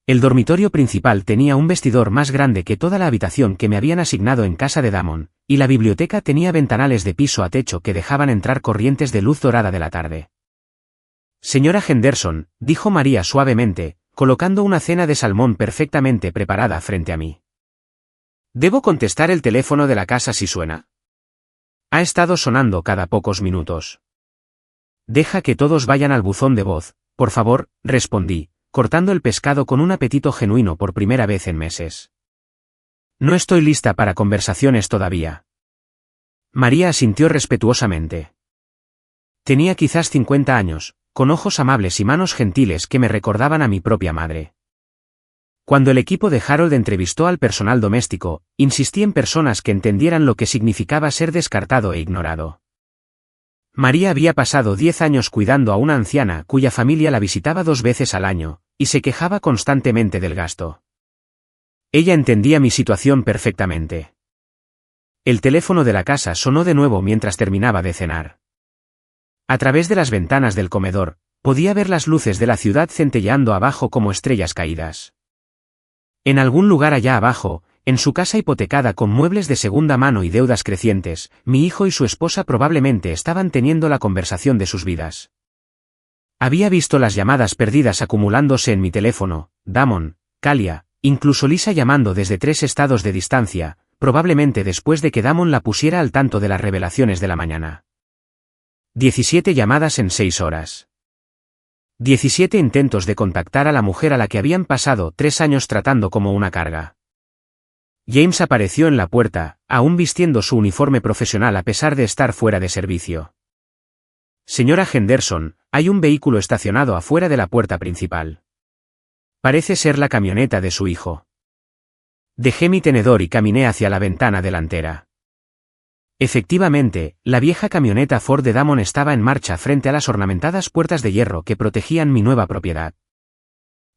El dormitorio principal tenía un vestidor más grande que toda la habitación que me habían asignado en casa de Damon, y la biblioteca tenía ventanales de piso a techo que dejaban entrar corrientes de luz dorada de la tarde. Señora Henderson, dijo María suavemente, colocando una cena de salmón perfectamente preparada frente a mí. ¿Debo contestar el teléfono de la casa si suena? Ha estado sonando cada pocos minutos. Deja que todos vayan al buzón de voz, por favor, respondí, cortando el pescado con un apetito genuino por primera vez en meses. No estoy lista para conversaciones todavía. María asintió respetuosamente. Tenía quizás 50 años, con ojos amables y manos gentiles que me recordaban a mi propia madre. Cuando el equipo de Harold entrevistó al personal doméstico, insistí en personas que entendieran lo que significaba ser descartado e ignorado. María había pasado 10 años cuidando a una anciana cuya familia la visitaba 2 veces al año, y se quejaba constantemente del gasto. Ella entendía mi situación perfectamente. El teléfono de la casa sonó de nuevo mientras terminaba de cenar. A través de las ventanas del comedor, podía ver las luces de la ciudad centelleando abajo como estrellas caídas. En algún lugar allá abajo, en su casa hipotecada con muebles de segunda mano y deudas crecientes, mi hijo y su esposa probablemente estaban teniendo la conversación de sus vidas. Había visto las llamadas perdidas acumulándose en mi teléfono, Damon, Kalia, incluso Lisa llamando desde 3 estados de distancia, probablemente después de que Damon la pusiera al tanto de las revelaciones de la mañana. 17 llamadas en 6 horas. 17 intentos de contactar a la mujer a la que habían pasado 3 años tratando como una carga. James apareció en la puerta, aún vistiendo su uniforme profesional a pesar de estar fuera de servicio. Señora Henderson, hay un vehículo estacionado afuera de la puerta principal. Parece ser la camioneta de su hijo. Dejé mi tenedor y caminé hacia la ventana delantera. Efectivamente, la vieja camioneta Ford de Damon estaba en marcha frente a las ornamentadas puertas de hierro que protegían mi nueva propiedad.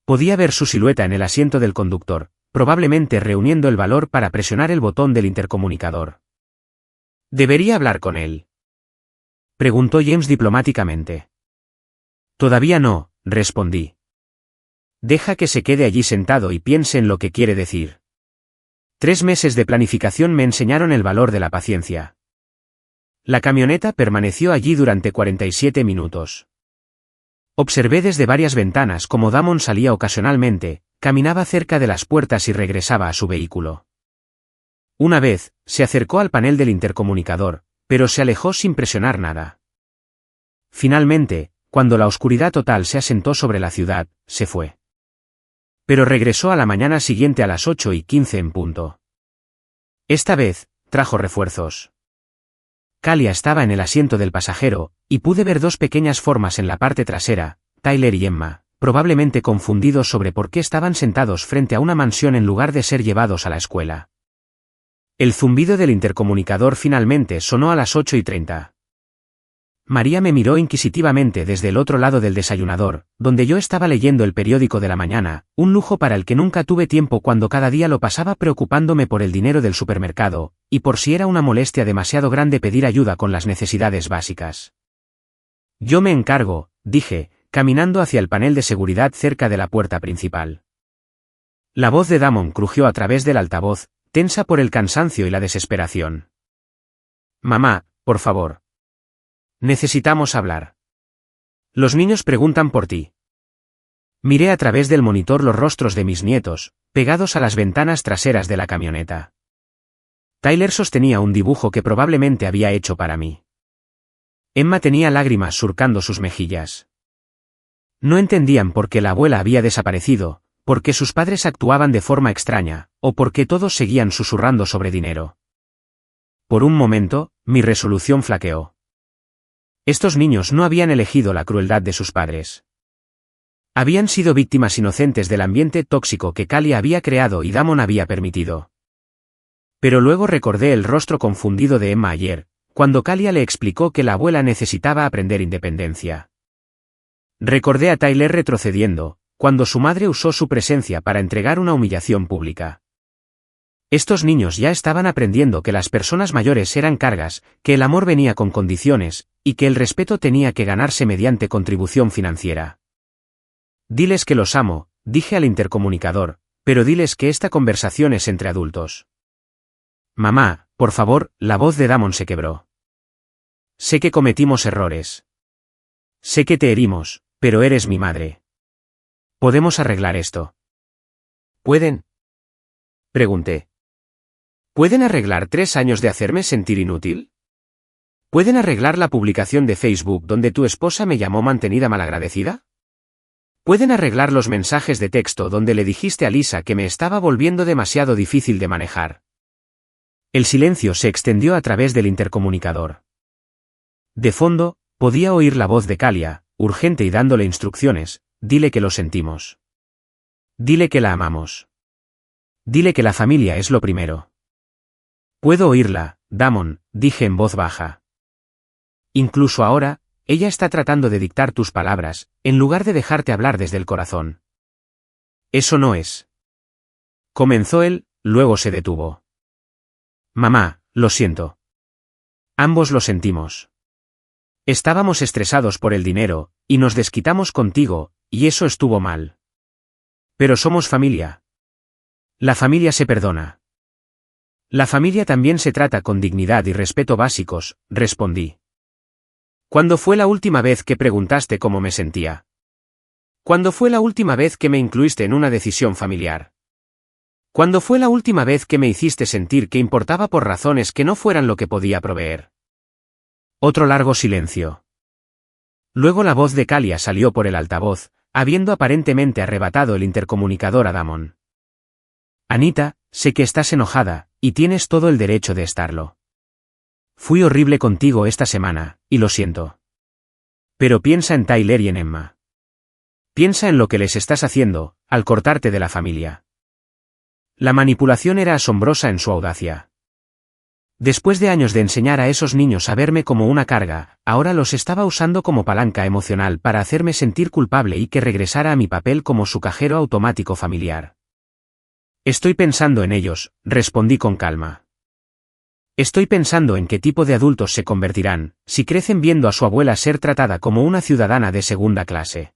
Podía ver su silueta en el asiento del conductor, probablemente reuniendo el valor para presionar el botón del intercomunicador. ¿Debería hablar con él?, preguntó James diplomáticamente. Todavía no, respondí. Deja que se quede allí sentado y piense en lo que quiere decir. 3 meses de planificación me enseñaron el valor de la paciencia. La camioneta permaneció allí durante 47 minutos. Observé desde varias ventanas cómo Damon salía ocasionalmente, caminaba cerca de las puertas y regresaba a su vehículo. Una vez, se acercó al panel del intercomunicador, pero se alejó sin presionar nada. Finalmente, cuando la oscuridad total se asentó sobre la ciudad, se fue. Pero regresó a la mañana siguiente a las 8:15 en punto. Esta vez, trajo refuerzos. Kalia estaba en el asiento del pasajero, y pude ver 2 pequeñas formas en la parte trasera, Tyler y Emma, probablemente confundidos sobre por qué estaban sentados frente a una mansión en lugar de ser llevados a la escuela. El zumbido del intercomunicador finalmente sonó a las 8:30. María me miró inquisitivamente desde el otro lado del desayunador, donde yo estaba leyendo el periódico de la mañana, un lujo para el que nunca tuve tiempo cuando cada día lo pasaba preocupándome por el dinero del supermercado, y por si era una molestia demasiado grande pedir ayuda con las necesidades básicas. Yo me encargo, dije, caminando hacia el panel de seguridad cerca de la puerta principal. La voz de Damon crujió a través del altavoz, tensa por el cansancio y la desesperación. Mamá, por favor. Necesitamos hablar. Los niños preguntan por ti. Miré a través del monitor los rostros de mis nietos, pegados a las ventanas traseras de la camioneta. Tyler sostenía un dibujo que probablemente había hecho para mí. Emma tenía lágrimas surcando sus mejillas. No entendían por qué la abuela había desaparecido, por qué sus padres actuaban de forma extraña, o por qué todos seguían susurrando sobre dinero. Por un momento, mi resolución flaqueó. Estos niños no habían elegido la crueldad de sus padres. Habían sido víctimas inocentes del ambiente tóxico que Kalia había creado y Damon había permitido. Pero luego recordé el rostro confundido de Emma ayer, cuando Kalia le explicó que la abuela necesitaba aprender independencia. Recordé a Tyler retrocediendo, cuando su madre usó su presencia para entregar una humillación pública. Estos niños ya estaban aprendiendo que las personas mayores eran cargas, que el amor venía con condiciones, y que el respeto tenía que ganarse mediante contribución financiera. Diles que los amo, dije al intercomunicador, pero diles que esta conversación es entre adultos. Mamá, por favor, la voz de Damon se quebró. Sé que cometimos errores. Sé que te herimos, pero eres mi madre. ¿Podemos arreglar esto? ¿Pueden? Pregunté. ¿Pueden arreglar 3 años de hacerme sentir inútil? ¿Pueden arreglar la publicación de Facebook donde tu esposa me llamó mantenida malagradecida? ¿Pueden arreglar los mensajes de texto donde le dijiste a Lisa que me estaba volviendo demasiado difícil de manejar? El silencio se extendió a través del intercomunicador. De fondo, podía oír la voz de Kalia, urgente y dándole instrucciones. Dile que lo sentimos. Dile que la amamos. Dile que la familia es lo primero. Puedo oírla, Damon, dije en voz baja. Incluso ahora, ella está tratando de dictar tus palabras, en lugar de dejarte hablar desde el corazón. Eso no es. Comenzó él, luego se detuvo. Mamá, lo siento. Ambos lo sentimos. Estábamos estresados por el dinero, y nos desquitamos contigo, y eso estuvo mal. Pero somos familia. La familia se perdona. La familia también se trata con dignidad y respeto básicos, respondí. ¿Cuándo fue la última vez que preguntaste cómo me sentía? ¿Cuándo fue la última vez que me incluiste en una decisión familiar? ¿Cuándo fue la última vez que me hiciste sentir que importaba por razones que no fueran lo que podía proveer? Otro largo silencio. Luego la voz de Kalia salió por el altavoz, habiendo aparentemente arrebatado el intercomunicador a Damon. Anita, sé que estás enojada, y tienes todo el derecho de estarlo. Fui horrible contigo esta semana, y lo siento. Pero piensa en Tyler y en Emma. Piensa en lo que les estás haciendo, al cortarte de la familia. La manipulación era asombrosa en su audacia. Después de años de enseñar a esos niños a verme como una carga, ahora los estaba usando como palanca emocional para hacerme sentir culpable y que regresara a mi papel como su cajero automático familiar. Estoy pensando en ellos, respondí con calma. Estoy pensando en qué tipo de adultos se convertirán, si crecen viendo a su abuela ser tratada como una ciudadana de segunda clase.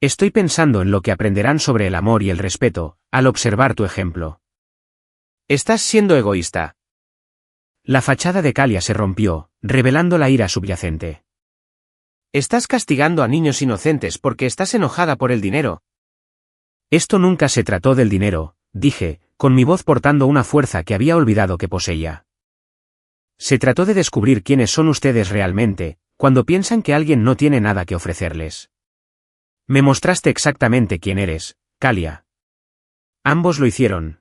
Estoy pensando en lo que aprenderán sobre el amor y el respeto, al observar tu ejemplo. Estás siendo egoísta. La fachada de Kalia se rompió, revelando la ira subyacente. Estás castigando a niños inocentes porque estás enojada por el dinero. Esto nunca se trató del dinero, dije, con mi voz portando una fuerza que había olvidado que poseía. Se trató de descubrir quiénes son ustedes realmente, cuando piensan que alguien no tiene nada que ofrecerles. Me mostraste exactamente quién eres, Kalia. Ambos lo hicieron.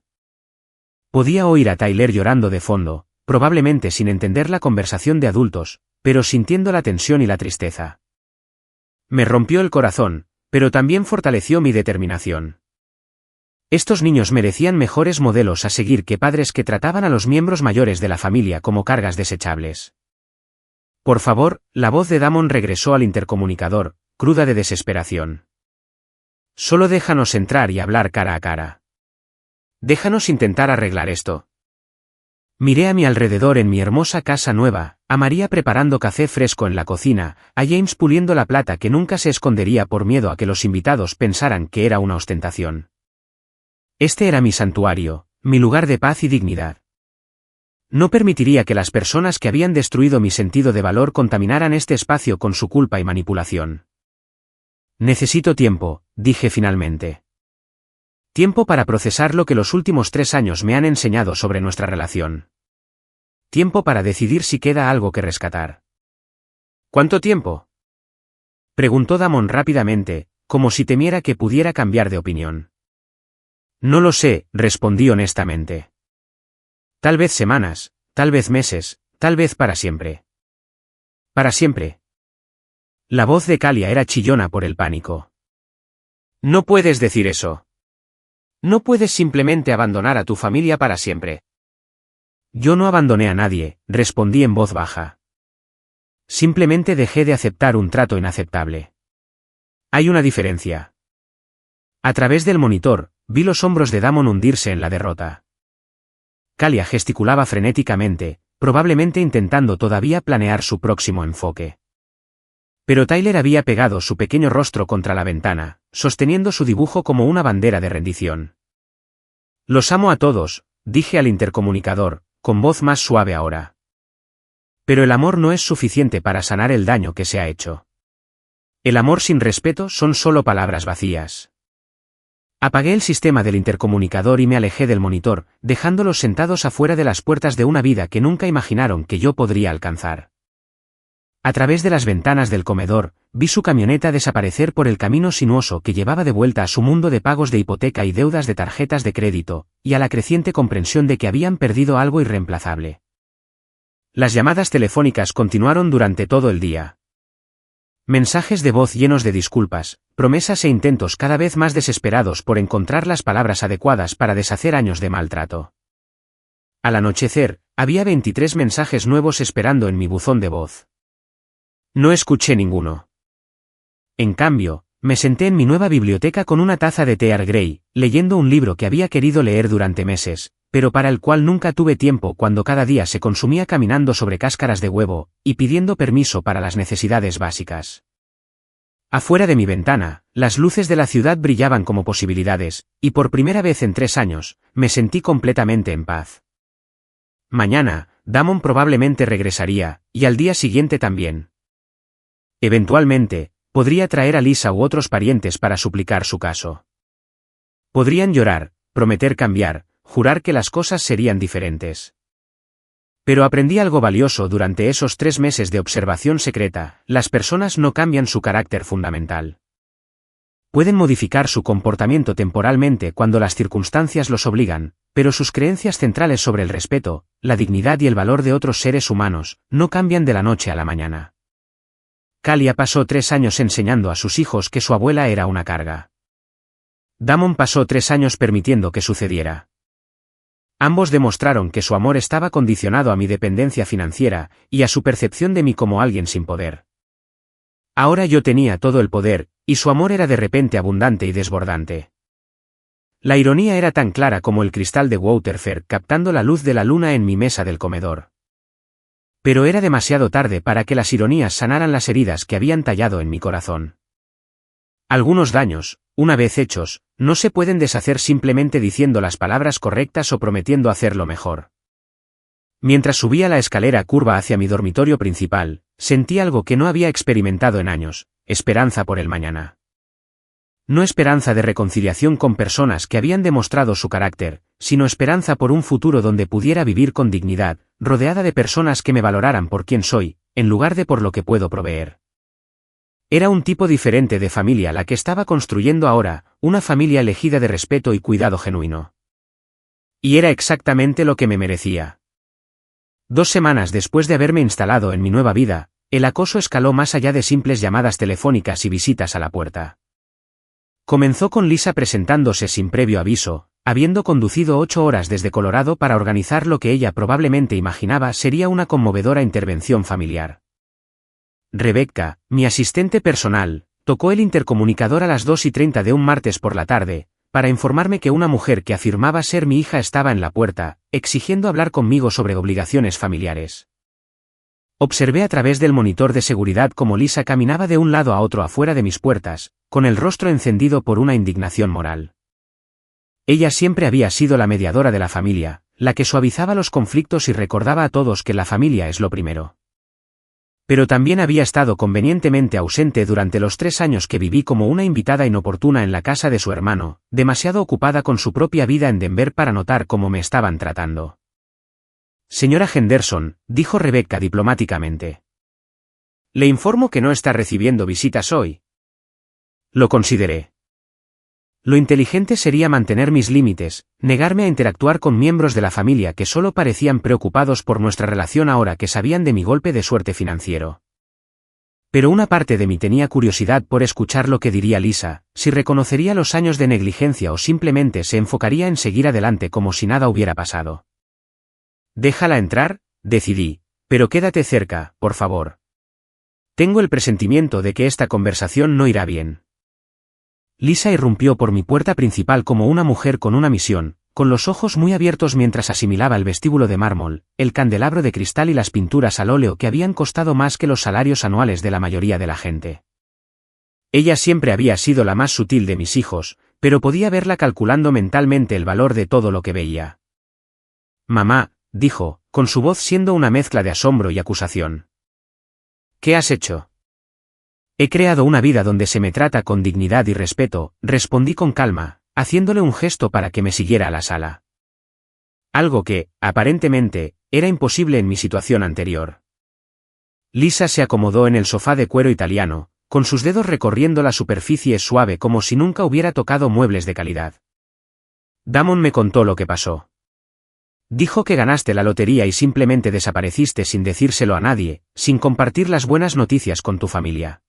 Podía oír a Tyler llorando de fondo, probablemente sin entender la conversación de adultos, pero sintiendo la tensión y la tristeza. Me rompió el corazón, pero también fortaleció mi determinación. Estos niños merecían mejores modelos a seguir que padres que trataban a los miembros mayores de la familia como cargas desechables. Por favor, la voz de Damon regresó al intercomunicador, cruda de desesperación. Solo déjanos entrar y hablar cara a cara. Déjanos intentar arreglar esto. Miré a mi alrededor en mi hermosa casa nueva, a María preparando café fresco en la cocina, a James puliendo la plata que nunca se escondería por miedo a que los invitados pensaran que era una ostentación. Este era mi santuario, mi lugar de paz y dignidad. No permitiría que las personas que habían destruido mi sentido de valor contaminaran este espacio con su culpa y manipulación. Necesito tiempo, dije finalmente. Tiempo para procesar lo que los últimos 3 años me han enseñado sobre nuestra relación. Tiempo para decidir si queda algo que rescatar. ¿Cuánto tiempo? Preguntó Damon rápidamente, como si temiera que pudiera cambiar de opinión. No lo sé, respondí honestamente. Tal vez semanas, tal vez meses, tal vez para siempre. Para siempre. La voz de Kalia era chillona por el pánico. No puedes decir eso. No puedes simplemente abandonar a tu familia para siempre. Yo no abandoné a nadie, respondí en voz baja. Simplemente dejé de aceptar un trato inaceptable. Hay una diferencia. A través del monitor, vi los hombros de Damon hundirse en la derrota. Kalia gesticulaba frenéticamente, probablemente intentando todavía planear su próximo enfoque. Pero Tyler había pegado su pequeño rostro contra la ventana, sosteniendo su dibujo como una bandera de rendición. Los amo a todos, dije al intercomunicador, con voz más suave ahora. Pero el amor no es suficiente para sanar el daño que se ha hecho. El amor sin respeto son solo palabras vacías. Apagué el sistema del intercomunicador y me alejé del monitor, dejándolos sentados afuera de las puertas de una vida que nunca imaginaron que yo podría alcanzar. A través de las ventanas del comedor, vi su camioneta desaparecer por el camino sinuoso que llevaba de vuelta a su mundo de pagos de hipoteca y deudas de tarjetas de crédito, y a la creciente comprensión de que habían perdido algo irreemplazable. Las llamadas telefónicas continuaron durante todo el día. Mensajes de voz llenos de disculpas, promesas e intentos cada vez más desesperados por encontrar las palabras adecuadas para deshacer años de maltrato. Al anochecer, había 23 mensajes nuevos esperando en mi buzón de voz. No escuché ninguno. En cambio, me senté en mi nueva biblioteca con una taza de té Earl Grey, leyendo un libro que había querido leer durante meses, pero para el cual nunca tuve tiempo cuando cada día se consumía caminando sobre cáscaras de huevo, y pidiendo permiso para las necesidades básicas. Afuera de mi ventana, las luces de la ciudad brillaban como posibilidades, y por primera vez en 3 años, me sentí completamente en paz. Mañana, Damon probablemente regresaría, y al día siguiente también. Eventualmente, podría traer a Lisa u otros parientes para suplicar su caso. Podrían llorar, prometer cambiar, jurar que las cosas serían diferentes. Pero aprendí algo valioso durante esos 3 meses de observación secreta: las personas no cambian su carácter fundamental. Pueden modificar su comportamiento temporalmente cuando las circunstancias los obligan, pero sus creencias centrales sobre el respeto, la dignidad y el valor de otros seres humanos, no cambian de la noche a la mañana. Kalia pasó 3 años enseñando a sus hijos que su abuela era una carga. Damon pasó 3 años permitiendo que sucediera. Ambos demostraron que su amor estaba condicionado a mi dependencia financiera, y a su percepción de mí como alguien sin poder. Ahora yo tenía todo el poder, y su amor era de repente abundante y desbordante. La ironía era tan clara como el cristal de Waterford captando la luz de la luna en mi mesa del comedor. Pero era demasiado tarde para que las ironías sanaran las heridas que habían tallado en mi corazón. Algunos daños, una vez hechos, no se pueden deshacer simplemente diciendo las palabras correctas o prometiendo hacerlo mejor. Mientras subía la escalera curva hacia mi dormitorio principal, sentí algo que no había experimentado en años: esperanza por el mañana. No esperanza de reconciliación con personas que habían demostrado su carácter, sino esperanza por un futuro donde pudiera vivir con dignidad, rodeada de personas que me valoraran por quien soy, en lugar de por lo que puedo proveer. Era un tipo diferente de familia la que estaba construyendo ahora, una familia elegida de respeto y cuidado genuino. Y era exactamente lo que me merecía. 2 semanas después de haberme instalado en mi nueva vida, el acoso escaló más allá de simples llamadas telefónicas y visitas a la puerta. Comenzó con Lisa presentándose sin previo aviso, habiendo conducido 8 horas desde Colorado para organizar lo que ella probablemente imaginaba sería una conmovedora intervención familiar. Rebecca, mi asistente personal, tocó el intercomunicador a las 2:30 de un martes por la tarde, para informarme que una mujer que afirmaba ser mi hija estaba en la puerta, exigiendo hablar conmigo sobre obligaciones familiares. Observé a través del monitor de seguridad cómo Lisa caminaba de un lado a otro afuera de mis puertas, con el rostro encendido por una indignación moral. Ella siempre había sido la mediadora de la familia, la que suavizaba los conflictos y recordaba a todos que la familia es lo primero. Pero también había estado convenientemente ausente durante los 3 años que viví como una invitada inoportuna en la casa de su hermano, demasiado ocupada con su propia vida en Denver para notar cómo me estaban tratando. Señora Henderson, dijo Rebecca diplomáticamente. Le informo que no está recibiendo visitas hoy. Lo consideré. Lo inteligente sería mantener mis límites, negarme a interactuar con miembros de la familia que solo parecían preocupados por nuestra relación ahora que sabían de mi golpe de suerte financiero. Pero una parte de mí tenía curiosidad por escuchar lo que diría Lisa, si reconocería los años de negligencia o simplemente se enfocaría en seguir adelante como si nada hubiera pasado. Déjala entrar, decidí, pero quédate cerca, por favor. Tengo el presentimiento de que esta conversación no irá bien. Lisa irrumpió por mi puerta principal como una mujer con una misión, con los ojos muy abiertos mientras asimilaba el vestíbulo de mármol, el candelabro de cristal y las pinturas al óleo que habían costado más que los salarios anuales de la mayoría de la gente. Ella siempre había sido la más sutil de mis hijos, pero podía verla calculando mentalmente el valor de todo lo que veía. Mamá, dijo, con su voz siendo una mezcla de asombro y acusación. ¿Qué has hecho? He creado una vida donde se me trata con dignidad y respeto, respondí con calma, haciéndole un gesto para que me siguiera a la sala. Algo que, aparentemente, era imposible en mi situación anterior. Lisa se acomodó en el sofá de cuero italiano, con sus dedos recorriendo la superficie suave como si nunca hubiera tocado muebles de calidad. Damon me contó lo que pasó. Dijo que ganaste la lotería y simplemente desapareciste sin decírselo a nadie, sin compartir las buenas noticias con tu familia.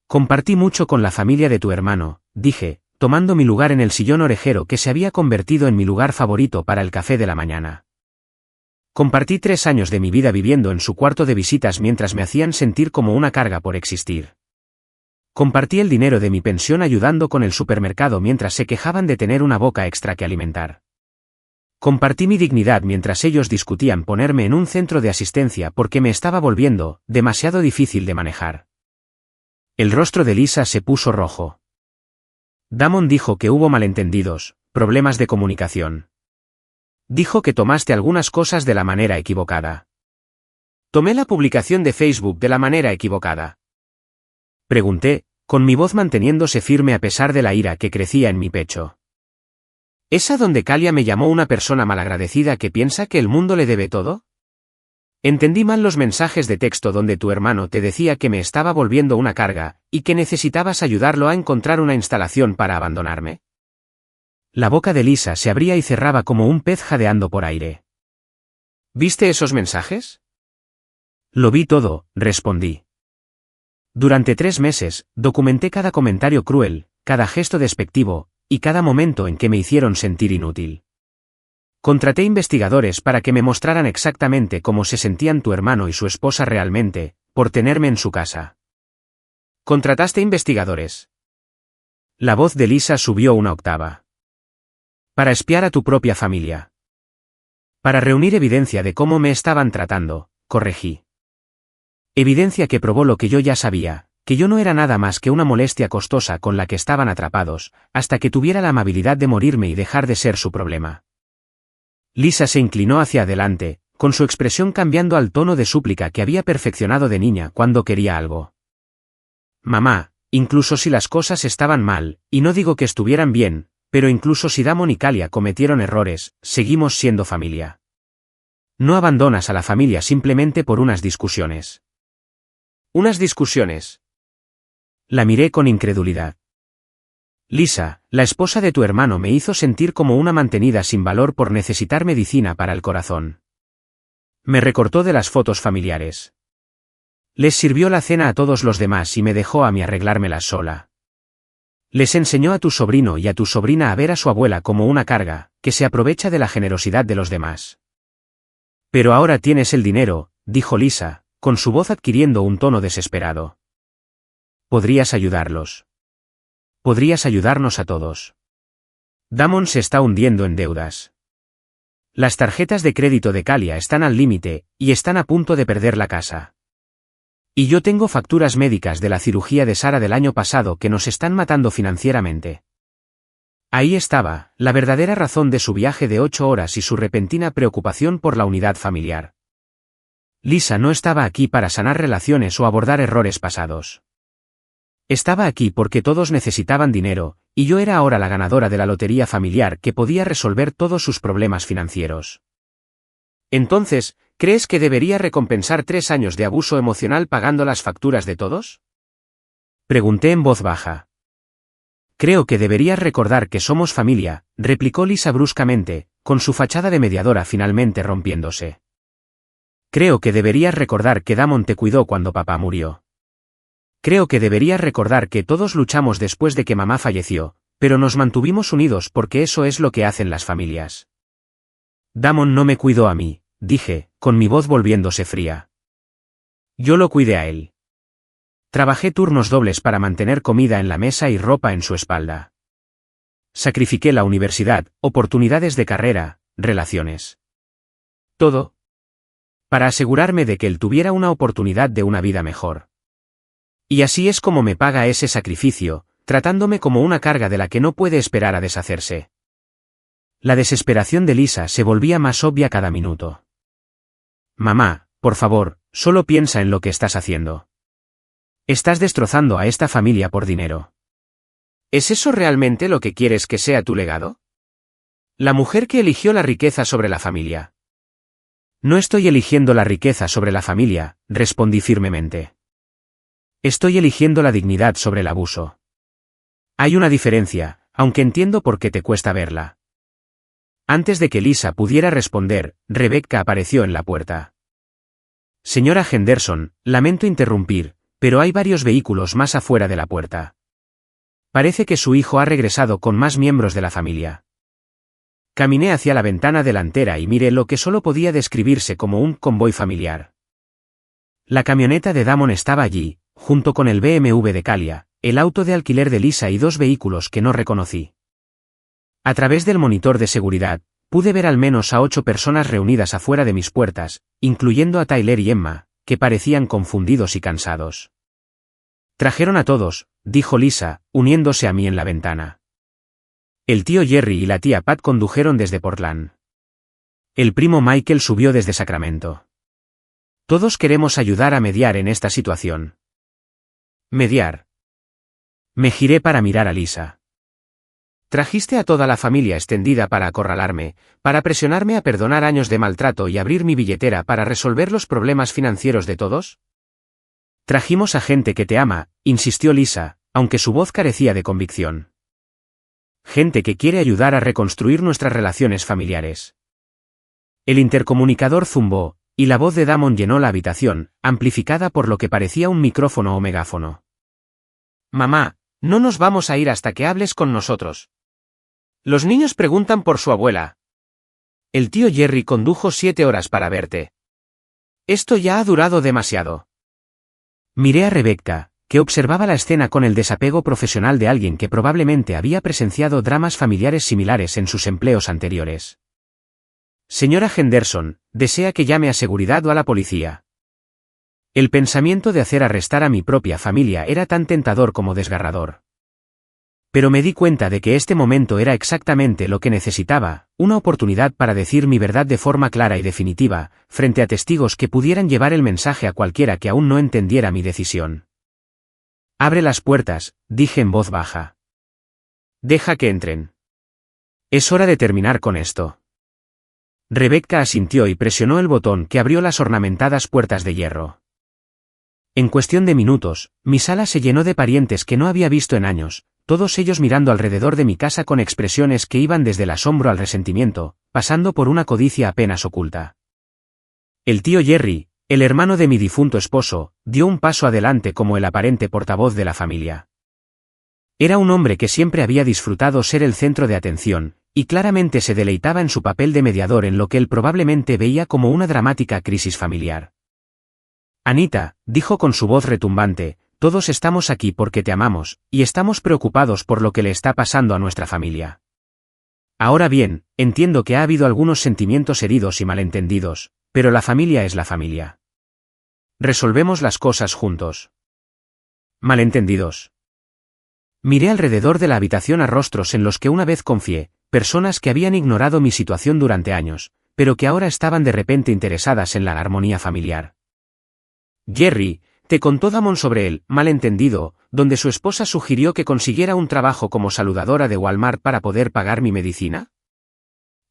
Compartí mucho con la familia de tu hermano, dije, tomando mi lugar en el sillón orejero que se había convertido en mi lugar favorito para el café de la mañana. Compartí 3 años de mi vida viviendo en su cuarto de visitas mientras me hacían sentir como una carga por existir. Compartí el dinero de mi pensión ayudando con el supermercado mientras se quejaban de tener una boca extra que alimentar. Compartí mi dignidad mientras ellos discutían ponerme en un centro de asistencia porque me estaba volviendo demasiado difícil de manejar. El rostro de Lisa se puso rojo. Damon dijo que hubo malentendidos, problemas de comunicación. Dijo que tomaste algunas cosas de la manera equivocada. Tomé la publicación de Facebook de la manera equivocada. Pregunté, con mi voz manteniéndose firme a pesar de la ira que crecía en mi pecho. ¿Esa donde Kalia me llamó una persona malagradecida que piensa que el mundo le debe todo? Entendí mal los mensajes de texto donde tu hermano te decía que me estaba volviendo una carga, y que necesitabas ayudarlo a encontrar una instalación para abandonarme. La boca de Lisa se abría y cerraba como un pez jadeando por aire. ¿Viste esos mensajes? Lo vi todo, respondí. Durante 3 meses, documenté cada comentario cruel, cada gesto despectivo, y cada momento en que me hicieron sentir inútil. Contraté investigadores para que me mostraran exactamente cómo se sentían tu hermano y su esposa realmente, por tenerme en su casa. ¿Contrataste investigadores? La voz de Lisa subió una octava. Para espiar a tu propia familia. Para reunir evidencia de cómo me estaban tratando, corregí. Evidencia que probó lo que yo ya sabía, que yo no era nada más que una molestia costosa con la que estaban atrapados, hasta que tuviera la amabilidad de morirme y dejar de ser su problema. Lisa se inclinó hacia adelante, con su expresión cambiando al tono de súplica que había perfeccionado de niña cuando quería algo. Mamá, incluso si las cosas estaban mal, y no digo que estuvieran bien, pero incluso si Damon y Kalia cometieron errores, seguimos siendo familia. No abandonas a la familia simplemente por unas discusiones. ¿Unas discusiones? La miré con incredulidad. Lisa, la esposa de tu hermano me hizo sentir como una mantenida sin valor por necesitar medicina para el corazón. Me recortó de las fotos familiares. Les sirvió la cena a todos los demás y me dejó a mí arreglármelas sola. Les enseñó a tu sobrino y a tu sobrina a ver a su abuela como una carga, que se aprovecha de la generosidad de los demás. Pero ahora tienes el dinero, dijo Lisa, con su voz adquiriendo un tono desesperado. Podrías ayudarlos. Podrías ayudarnos a todos. Damon se está hundiendo en deudas. Las tarjetas de crédito de Kalia están al límite, y están a punto de perder la casa. Y yo tengo facturas médicas de la cirugía de Sara del año pasado que nos están matando financieramente. Ahí estaba, la verdadera razón de su viaje de 8 horas y su repentina preocupación por la unidad familiar. Lisa no estaba aquí para sanar relaciones o abordar errores pasados. Estaba aquí porque todos necesitaban dinero, y yo era ahora la ganadora de la lotería familiar que podía resolver todos sus problemas financieros. Entonces, ¿crees que debería recompensar 3 años de abuso emocional pagando las facturas de todos? Pregunté en voz baja. Creo que deberías recordar que somos familia, replicó Lisa bruscamente, con su fachada de mediadora finalmente rompiéndose. Creo que deberías recordar que Damon te cuidó cuando papá murió. Creo que deberías recordar que todos luchamos después de que mamá falleció, pero nos mantuvimos unidos porque eso es lo que hacen las familias. Damon no me cuidó a mí, dije, con mi voz volviéndose fría. Yo lo cuidé a él. Trabajé turnos dobles para mantener comida en la mesa y ropa en su espalda. Sacrifiqué la universidad, oportunidades de carrera, relaciones. Todo. Para asegurarme de que él tuviera una oportunidad de una vida mejor. Y así es como me paga ese sacrificio, tratándome como una carga de la que no puede esperar a deshacerse. La desesperación de Lisa se volvía más obvia cada minuto. Mamá, por favor, solo piensa en lo que estás haciendo. Estás destrozando a esta familia por dinero. ¿Es eso realmente lo que quieres que sea tu legado? La mujer que eligió la riqueza sobre la familia. No estoy eligiendo la riqueza sobre la familia, respondí firmemente. Estoy eligiendo la dignidad sobre el abuso. Hay una diferencia, aunque entiendo por qué te cuesta verla. Antes de que Lisa pudiera responder, Rebecca apareció en la puerta. Señora Henderson, lamento interrumpir, pero hay varios vehículos más afuera de la puerta. Parece que su hijo ha regresado con más miembros de la familia. Caminé hacia la ventana delantera y miré lo que solo podía describirse como un convoy familiar. La camioneta de Damon estaba allí, junto con el BMW de Kalia, el auto de alquiler de Lisa y 2 vehículos que no reconocí. A través del monitor de seguridad, pude ver al menos a 8 personas reunidas afuera de mis puertas, incluyendo a Tyler y Emma, que parecían confundidos y cansados. Trajeron a todos, dijo Lisa, uniéndose a mí en la ventana. El tío Jerry y la tía Pat condujeron desde Portland. El primo Michael subió desde Sacramento. Todos queremos ayudar a mediar en esta situación. Mediar. Me giré para mirar a Lisa. Trajiste a toda la familia extendida para acorralarme, para presionarme a perdonar años de maltrato y abrir mi billetera para resolver los problemas financieros de todos. Trajimos a gente que te ama, insistió Lisa, aunque su voz carecía de convicción. Gente que quiere ayudar a reconstruir nuestras relaciones familiares. El intercomunicador zumbó, y la voz de Damon llenó la habitación, amplificada por lo que parecía un micrófono o megáfono. Mamá, no nos vamos a ir hasta que hables con nosotros. Los niños preguntan por su abuela. El tío Jerry condujo 7 horas para verte. Esto ya ha durado demasiado. Miré a Rebecca, que observaba la escena con el desapego profesional de alguien que probablemente había presenciado dramas familiares similares en sus empleos anteriores. Señora Henderson, ¿desea que llame a seguridad o a la policía? El pensamiento de hacer arrestar a mi propia familia era tan tentador como desgarrador. Pero me di cuenta de que este momento era exactamente lo que necesitaba, una oportunidad para decir mi verdad de forma clara y definitiva, frente a testigos que pudieran llevar el mensaje a cualquiera que aún no entendiera mi decisión. Abre las puertas, dije en voz baja. Deja que entren. Es hora de terminar con esto. Rebecca asintió y presionó el botón que abrió las ornamentadas puertas de hierro. En cuestión de minutos, mi sala se llenó de parientes que no había visto en años, todos ellos mirando alrededor de mi casa con expresiones que iban desde el asombro al resentimiento, pasando por una codicia apenas oculta. El tío Jerry, el hermano de mi difunto esposo, dio un paso adelante como el aparente portavoz de la familia. Era un hombre que siempre había disfrutado ser el centro de atención, y claramente se deleitaba en su papel de mediador en lo que él probablemente veía como una dramática crisis familiar. Anita, dijo con su voz retumbante, todos estamos aquí porque te amamos, y estamos preocupados por lo que le está pasando a nuestra familia. Ahora bien, entiendo que ha habido algunos sentimientos heridos y malentendidos, pero la familia es la familia. Resolvemos las cosas juntos. Malentendidos. Miré alrededor de la habitación a rostros en los que una vez confié, personas que habían ignorado mi situación durante años, pero que ahora estaban de repente interesadas en la armonía familiar. Jerry, te contó Damon sobre el malentendido, donde su esposa sugirió que consiguiera un trabajo como saludadora de Walmart para poder pagar mi medicina.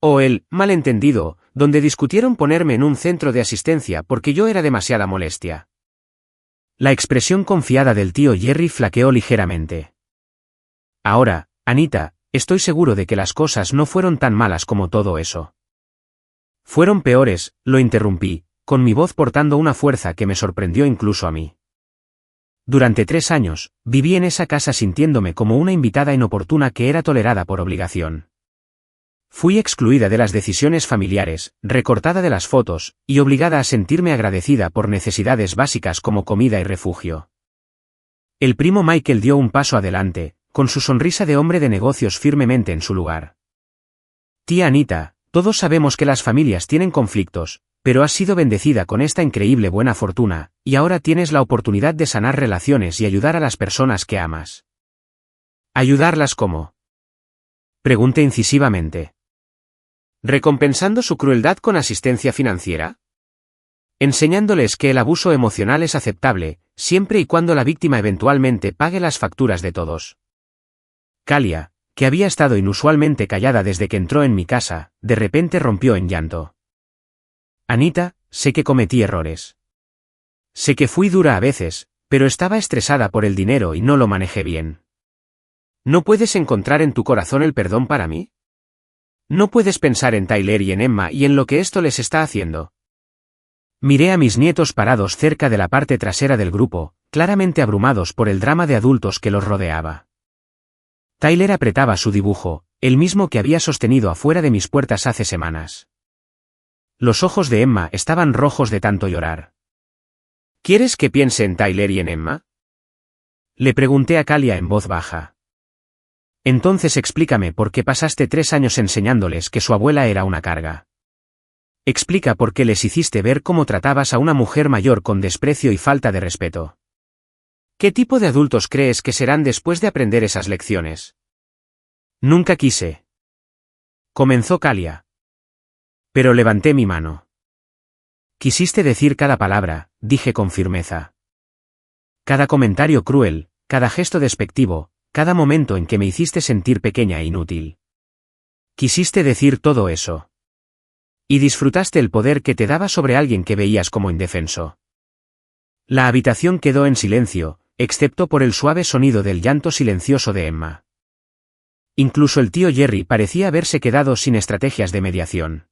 O el malentendido, donde discutieron ponerme en un centro de asistencia porque yo era demasiada molestia. La expresión confiada del tío Jerry flaqueó ligeramente. Ahora, Anita, estoy seguro de que las cosas no fueron tan malas como todo eso. Fueron peores, lo interrumpí, con mi voz portando una fuerza que me sorprendió incluso a mí. Durante 3 años, viví en esa casa sintiéndome como una invitada inoportuna que era tolerada por obligación. Fui excluida de las decisiones familiares, recortada de las fotos, y obligada a sentirme agradecida por necesidades básicas como comida y refugio. El primo Michael dio un paso adelante, con su sonrisa de hombre de negocios firmemente en su lugar. Tía Anita, todos sabemos que las familias tienen conflictos, pero has sido bendecida con esta increíble buena fortuna, y ahora tienes la oportunidad de sanar relaciones y ayudar a las personas que amas. ¿Ayudarlas cómo? Pregunté incisivamente. ¿Recompensando su crueldad con asistencia financiera? Enseñándoles que el abuso emocional es aceptable, siempre y cuando la víctima eventualmente pague las facturas de todos. Kalia, que había estado inusualmente callada desde que entró en mi casa, de repente rompió en llanto. Anita, sé que cometí errores. Sé que fui dura a veces, pero estaba estresada por el dinero y no lo manejé bien. ¿No puedes encontrar en tu corazón el perdón para mí? ¿No puedes pensar en Tyler y en Emma y en lo que esto les está haciendo? Miré a mis nietos parados cerca de la parte trasera del grupo, claramente abrumados por el drama de adultos que los rodeaba. Tyler apretaba su dibujo, el mismo que había sostenido afuera de mis puertas hace semanas. Los ojos de Emma estaban rojos de tanto llorar. ¿Quieres que piense en Tyler y en Emma? Le pregunté a Kalia en voz baja. Entonces explícame por qué pasaste 3 años enseñándoles que su abuela era una carga. Explica por qué les hiciste ver cómo tratabas a una mujer mayor con desprecio y falta de respeto. ¿Qué tipo de adultos crees que serán después de aprender esas lecciones? Nunca quise. Comenzó Kalia. Pero levanté mi mano. Quisiste decir cada palabra, dije con firmeza. Cada comentario cruel, cada gesto despectivo, cada momento en que me hiciste sentir pequeña e inútil. Quisiste decir todo eso. Y disfrutaste el poder que te daba sobre alguien que veías como indefenso. La habitación quedó en silencio, excepto por el suave sonido del llanto silencioso de Emma. Incluso el tío Jerry parecía haberse quedado sin estrategias de mediación.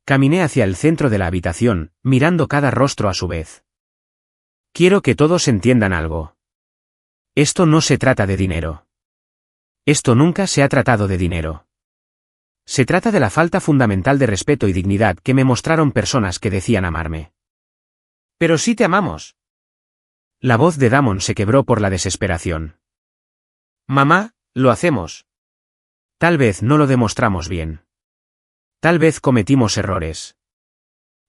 Caminé hacia el centro de la habitación, mirando cada rostro a su vez. Quiero que todos entiendan algo. Esto no se trata de dinero. Esto nunca se ha tratado de dinero. Se trata de la falta fundamental de respeto y dignidad que me mostraron personas que decían amarme. Pero sí te amamos. La voz de Damon se quebró por la desesperación. Mamá, lo hacemos. Tal vez no lo demostramos bien. Tal vez cometimos errores.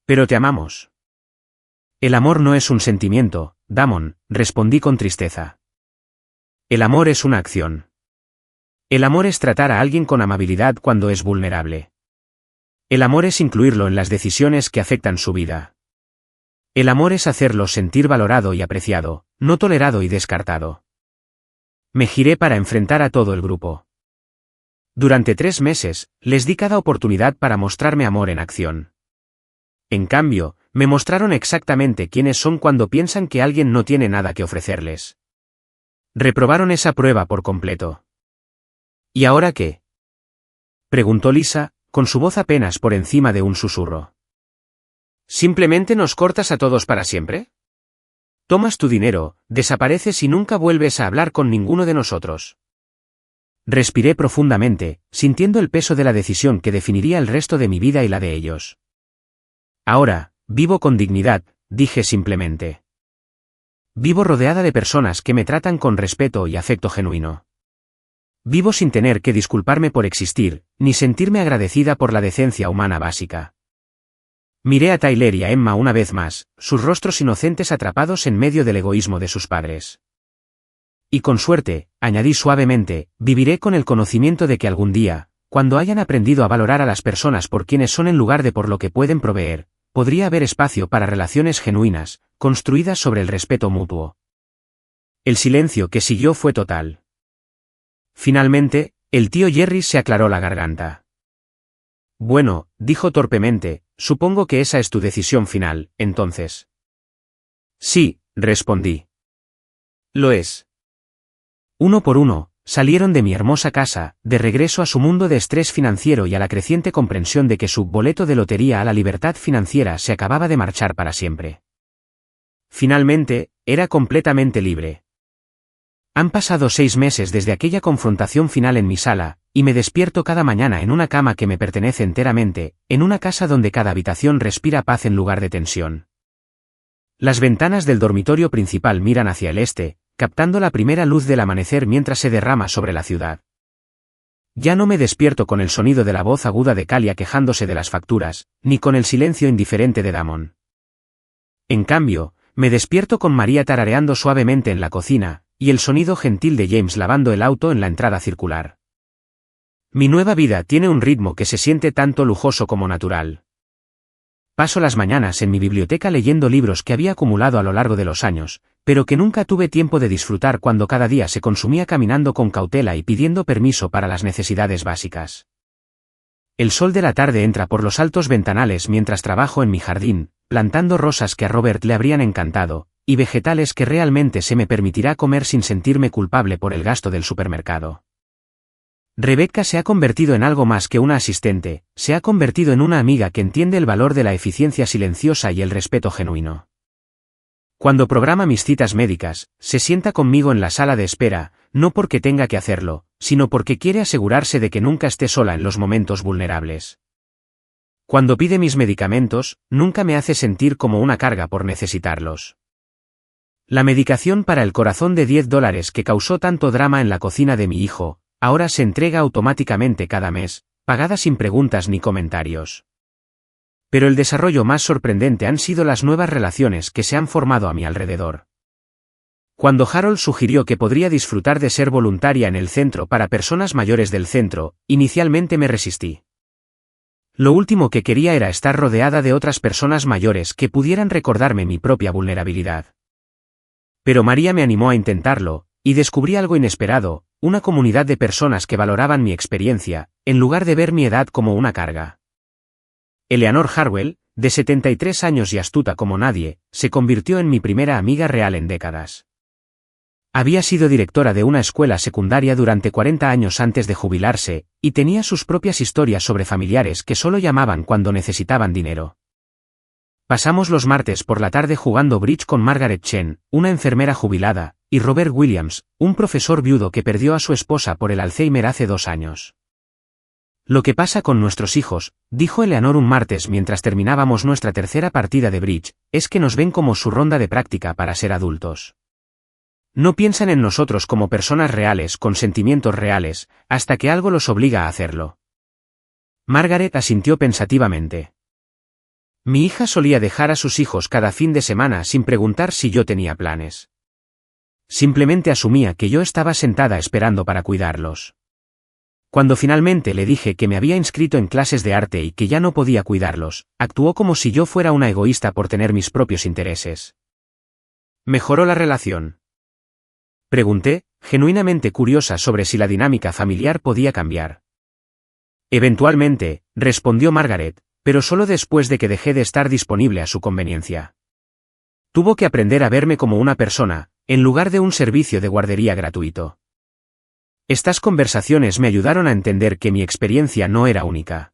Pero te amamos. El amor no es un sentimiento, Damon, respondí con tristeza. El amor es una acción. El amor es tratar a alguien con amabilidad cuando es vulnerable. El amor es incluirlo en las decisiones que afectan su vida. El amor es hacerlo sentir valorado y apreciado, no tolerado y descartado. Me giré para enfrentar a todo el grupo. Durante 3 meses, les di cada oportunidad para mostrarme amor en acción. En cambio, me mostraron exactamente quiénes son cuando piensan que alguien no tiene nada que ofrecerles. Reprobaron esa prueba por completo. ¿Y ahora qué? Preguntó Lisa, con su voz apenas por encima de un susurro. ¿Simplemente nos cortas a todos para siempre? Tomas tu dinero, desapareces y nunca vuelves a hablar con ninguno de nosotros. Respiré profundamente, sintiendo el peso de la decisión que definiría el resto de mi vida y la de ellos. Ahora, vivo con dignidad, dije simplemente. Vivo rodeada de personas que me tratan con respeto y afecto genuino. Vivo sin tener que disculparme por existir, ni sentirme agradecida por la decencia humana básica. Miré a Tyler y a Emma una vez más, sus rostros inocentes atrapados en medio del egoísmo de sus padres. Y con suerte, añadí suavemente, viviré con el conocimiento de que algún día, cuando hayan aprendido a valorar a las personas por quienes son en lugar de por lo que pueden proveer, podría haber espacio para relaciones genuinas, construidas sobre el respeto mutuo. El silencio que siguió fue total. Finalmente, el tío Jerry se aclaró la garganta. Bueno, dijo torpemente, supongo que esa es tu decisión final, entonces. Sí, respondí. Lo es. Uno por uno, salieron de mi hermosa casa, de regreso a su mundo de estrés financiero y a la creciente comprensión de que su boleto de lotería a la libertad financiera se acababa de marchar para siempre. Finalmente, era completamente libre. Han pasado 6 meses desde aquella confrontación final en mi sala, y me despierto cada mañana en una cama que me pertenece enteramente, en una casa donde cada habitación respira paz en lugar de tensión. Las ventanas del dormitorio principal miran hacia el este, captando la primera luz del amanecer mientras se derrama sobre la ciudad. Ya no me despierto con el sonido de la voz aguda de Kalia quejándose de las facturas, ni con el silencio indiferente de Damon. En cambio, me despierto con María tarareando suavemente en la cocina, y el sonido gentil de James lavando el auto en la entrada circular. Mi nueva vida tiene un ritmo que se siente tanto lujoso como natural. Paso las mañanas en mi biblioteca leyendo libros que había acumulado a lo largo de los años, pero que nunca tuve tiempo de disfrutar cuando cada día se consumía caminando con cautela y pidiendo permiso para las necesidades básicas. El sol de la tarde entra por los altos ventanales mientras trabajo en mi jardín, plantando rosas que a Robert le habrían encantado, y vegetales que realmente se me permitirá comer sin sentirme culpable por el gasto del supermercado. Rebecca se ha convertido en algo más que una asistente, se ha convertido en una amiga que entiende el valor de la eficiencia silenciosa y el respeto genuino. Cuando programa mis citas médicas, se sienta conmigo en la sala de espera, no porque tenga que hacerlo, sino porque quiere asegurarse de que nunca esté sola en los momentos vulnerables. Cuando pide mis medicamentos, nunca me hace sentir como una carga por necesitarlos. La medicación para el corazón de $10 que causó tanto drama en la cocina de mi hijo, ahora se entrega automáticamente cada mes, pagada sin preguntas ni comentarios. Pero el desarrollo más sorprendente han sido las nuevas relaciones que se han formado a mi alrededor. Cuando Harold sugirió que podría disfrutar de ser voluntaria en el centro para personas mayores del centro, inicialmente me resistí. Lo último que quería era estar rodeada de otras personas mayores que pudieran recordarme mi propia vulnerabilidad. Pero María me animó a intentarlo, y descubrí algo inesperado, una comunidad de personas que valoraban mi experiencia, en lugar de ver mi edad como una carga. Eleanor Harwell, de 73 años y astuta como nadie, se convirtió en mi primera amiga real en décadas. Había sido directora de una escuela secundaria durante 40 años antes de jubilarse, y tenía sus propias historias sobre familiares que solo llamaban cuando necesitaban dinero. Pasamos los martes por la tarde jugando bridge con Margaret Chen, una enfermera jubilada, y Robert Williams, un profesor viudo que perdió a su esposa por el Alzheimer hace 2 años. Lo que pasa con nuestros hijos, dijo Eleanor un martes mientras terminábamos nuestra tercera partida de bridge, es que nos ven como su ronda de práctica para ser adultos. No piensan en nosotros como personas reales con sentimientos reales, hasta que algo los obliga a hacerlo. Margaret asintió pensativamente. Mi hija solía dejar a sus hijos cada fin de semana sin preguntar si yo tenía planes. Simplemente asumía que yo estaba sentada esperando para cuidarlos. Cuando finalmente le dije que me había inscrito en clases de arte y que ya no podía cuidarlos, actuó como si yo fuera una egoísta por tener mis propios intereses. ¿Mejoró la relación? Pregunté, genuinamente curiosa sobre si la dinámica familiar podía cambiar. Eventualmente, respondió Margaret, pero solo después de que dejé de estar disponible a su conveniencia. Tuvo que aprender a verme como una persona, en lugar de un servicio de guardería gratuito. Estas conversaciones me ayudaron a entender que mi experiencia no era única.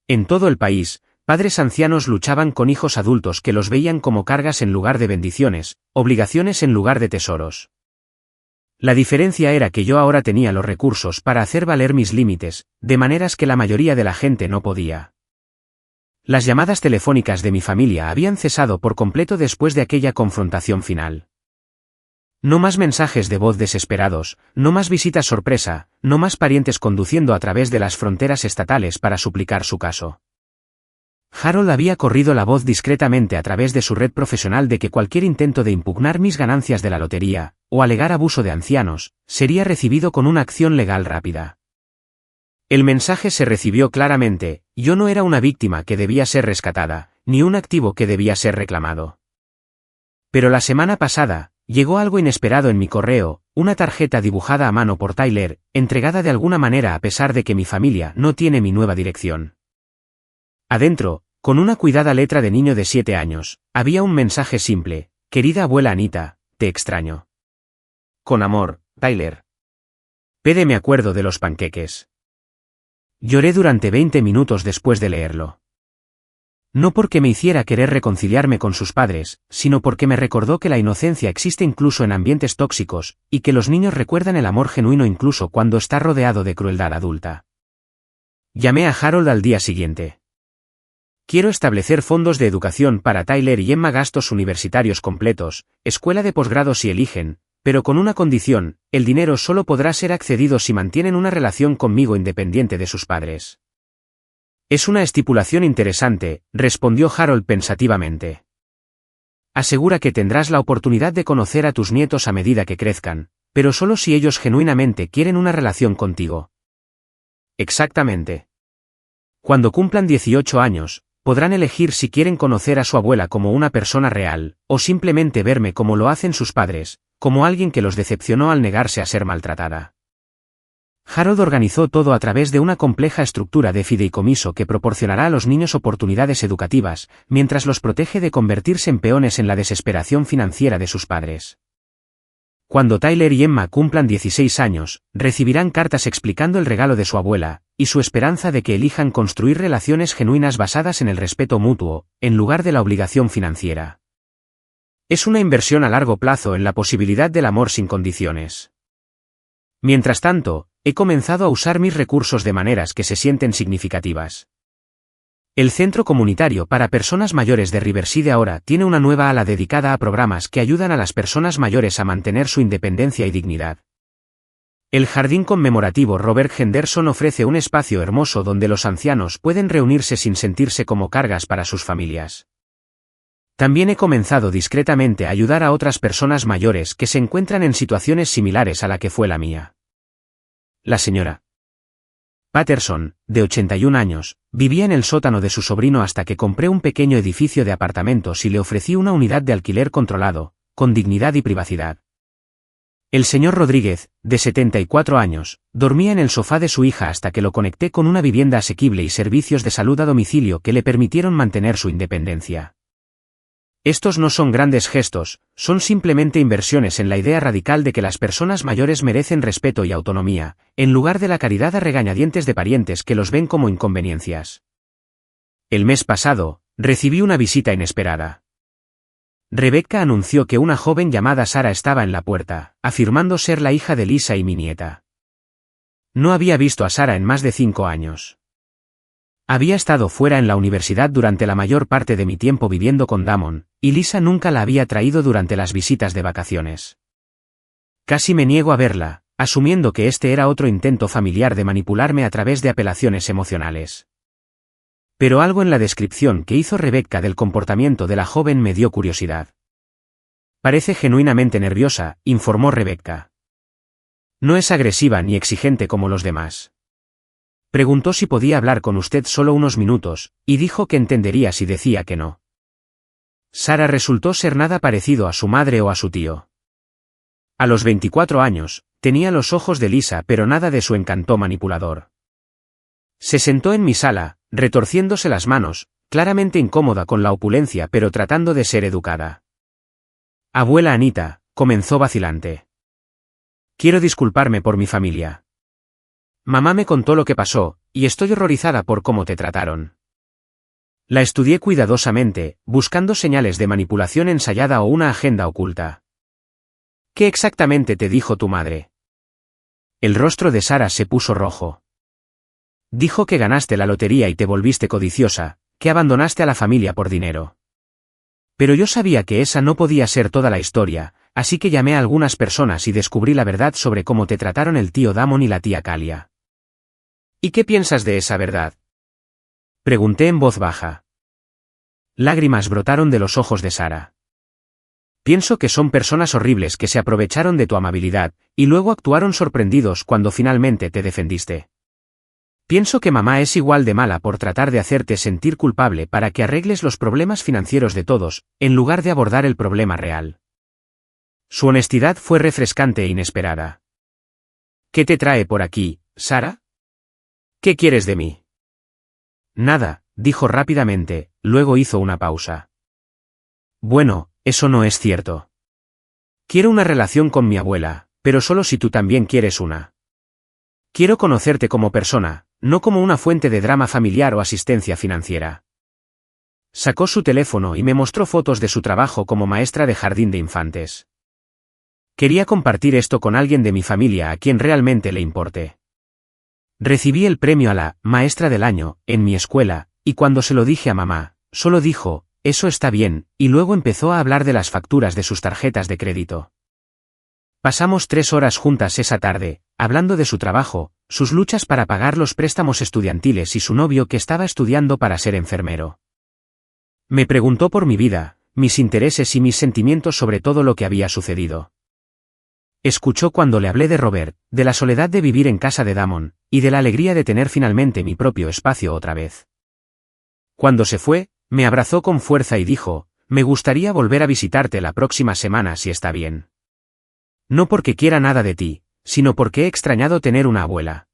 En todo el país, padres ancianos luchaban con hijos adultos que los veían como cargas en lugar de bendiciones, obligaciones en lugar de tesoros. La diferencia era que yo ahora tenía los recursos para hacer valer mis límites, de maneras que la mayoría de la gente no podía. Las llamadas telefónicas de mi familia habían cesado por completo después de aquella confrontación final. No más mensajes de voz desesperados, no más visitas sorpresa, no más parientes conduciendo a través de las fronteras estatales para suplicar su caso. Harold había corrido la voz discretamente a través de su red profesional de que cualquier intento de impugnar mis ganancias de la lotería, o alegar abuso de ancianos, sería recibido con una acción legal rápida. El mensaje se recibió claramente, yo no era una víctima que debía ser rescatada, ni un activo que debía ser reclamado. Pero la semana pasada, llegó algo inesperado en mi correo, una tarjeta dibujada a mano por Tyler, entregada de alguna manera a pesar de que mi familia no tiene mi nueva dirección. Adentro, con una cuidada letra de niño de 7 años, había un mensaje simple: querida abuela Anita, te extraño. Con amor, Tyler. Me acuerdo de los panqueques. Lloré durante 20 minutos después de leerlo. No porque me hiciera querer reconciliarme con sus padres, sino porque me recordó que la inocencia existe incluso en ambientes tóxicos, y que los niños recuerdan el amor genuino incluso cuando está rodeado de crueldad adulta. Llamé a Harold al día siguiente. Quiero establecer fondos de educación para Tyler y Emma, gastos universitarios completos, escuela de posgrado si eligen, pero con una condición: el dinero solo podrá ser accedido si mantienen una relación conmigo independiente de sus padres. Es una estipulación interesante, respondió Harold pensativamente. Asegura que tendrás la oportunidad de conocer a tus nietos a medida que crezcan, pero solo si ellos genuinamente quieren una relación contigo. Exactamente. Cuando cumplan 18 años, podrán elegir si quieren conocer a su abuela como una persona real, o simplemente verme como lo hacen sus padres, como alguien que los decepcionó al negarse a ser maltratada. Harold organizó todo a través de una compleja estructura de fideicomiso que proporcionará a los niños oportunidades educativas, mientras los protege de convertirse en peones en la desesperación financiera de sus padres. Cuando Tyler y Emma cumplan 16 años, recibirán cartas explicando el regalo de su abuela, y su esperanza de que elijan construir relaciones genuinas basadas en el respeto mutuo, en lugar de la obligación financiera. Es una inversión a largo plazo en la posibilidad del amor sin condiciones. Mientras tanto, he comenzado a usar mis recursos de maneras que se sienten significativas. El Centro Comunitario para Personas Mayores de Riverside ahora tiene una nueva ala dedicada a programas que ayudan a las personas mayores a mantener su independencia y dignidad. El Jardín Conmemorativo Robert Henderson ofrece un espacio hermoso donde los ancianos pueden reunirse sin sentirse como cargas para sus familias. También he comenzado discretamente a ayudar a otras personas mayores que se encuentran en situaciones similares a la que fue la mía. La señora Patterson, de 81 años, vivía en el sótano de su sobrino hasta que compré un pequeño edificio de apartamentos y le ofrecí una unidad de alquiler controlado, con dignidad y privacidad. El señor Rodríguez, de 74 años, dormía en el sofá de su hija hasta que lo conecté con una vivienda asequible y servicios de salud a domicilio que le permitieron mantener su independencia. Estos no son grandes gestos, son simplemente inversiones en la idea radical de que las personas mayores merecen respeto y autonomía, en lugar de la caridad a regañadientes de parientes que los ven como inconveniencias. El mes pasado, recibí una visita inesperada. Rebecca anunció que una joven llamada Sara estaba en la puerta, afirmando ser la hija de Lisa y mi nieta. No había visto a Sara en más de 5 años. Había estado fuera en la universidad durante la mayor parte de mi tiempo viviendo con Damon, y Lisa nunca la había traído durante las visitas de vacaciones. Casi me niego a verla, asumiendo que este era otro intento familiar de manipularme a través de apelaciones emocionales. Pero algo en la descripción que hizo Rebecca del comportamiento de la joven me dio curiosidad. Parece genuinamente nerviosa, informó Rebecca. No es agresiva ni exigente como los demás. Preguntó si podía hablar con usted solo unos minutos, y dijo que entendería si decía que no. Sara resultó ser nada parecido a su madre o a su tío. A los 24 años, tenía los ojos de Lisa pero nada de su encanto manipulador. Se sentó en mi sala, retorciéndose las manos, claramente incómoda con la opulencia pero tratando de ser educada. Abuela Anita, comenzó vacilante. Quiero disculparme por mi familia. Mamá me contó lo que pasó, y estoy horrorizada por cómo te trataron. La estudié cuidadosamente, buscando señales de manipulación ensayada o una agenda oculta. ¿Qué exactamente te dijo tu madre? El rostro de Sara se puso rojo. Dijo que ganaste la lotería y te volviste codiciosa, que abandonaste a la familia por dinero. Pero yo sabía que esa no podía ser toda la historia, así que llamé a algunas personas y descubrí la verdad sobre cómo te trataron el tío Damon y la tía Calia. ¿Y qué piensas de esa verdad? Pregunté en voz baja. Lágrimas brotaron de los ojos de Sara. Pienso que son personas horribles que se aprovecharon de tu amabilidad, y luego actuaron sorprendidos cuando finalmente te defendiste. Pienso que mamá es igual de mala por tratar de hacerte sentir culpable para que arregles los problemas financieros de todos, en lugar de abordar el problema real. Su honestidad fue refrescante e inesperada. ¿Qué te trae por aquí, Sara? ¿Qué quieres de mí? Nada, dijo rápidamente, luego hizo una pausa. Bueno, eso no es cierto. Quiero una relación con mi abuela, pero solo si tú también quieres una. Quiero conocerte como persona, no como una fuente de drama familiar o asistencia financiera. Sacó su teléfono y me mostró fotos de su trabajo como maestra de jardín de infantes. Quería compartir esto con alguien de mi familia a quien realmente le importe. Recibí el premio a la maestra del año en mi escuela, y cuando se lo dije a mamá, solo dijo, eso está bien, y luego empezó a hablar de las facturas de sus tarjetas de crédito. Pasamos 3 horas juntas esa tarde, hablando de su trabajo, sus luchas para pagar los préstamos estudiantiles y su novio que estaba estudiando para ser enfermero. Me preguntó por mi vida, mis intereses y mis sentimientos sobre todo lo que había sucedido. Escuchó cuando le hablé de Robert, de la soledad de vivir en casa de Damon, y de la alegría de tener finalmente mi propio espacio otra vez. Cuando se fue, me abrazó con fuerza y dijo, me gustaría volver a visitarte la próxima semana si está bien. No porque quiera nada de ti, sino porque he extrañado tener una abuela.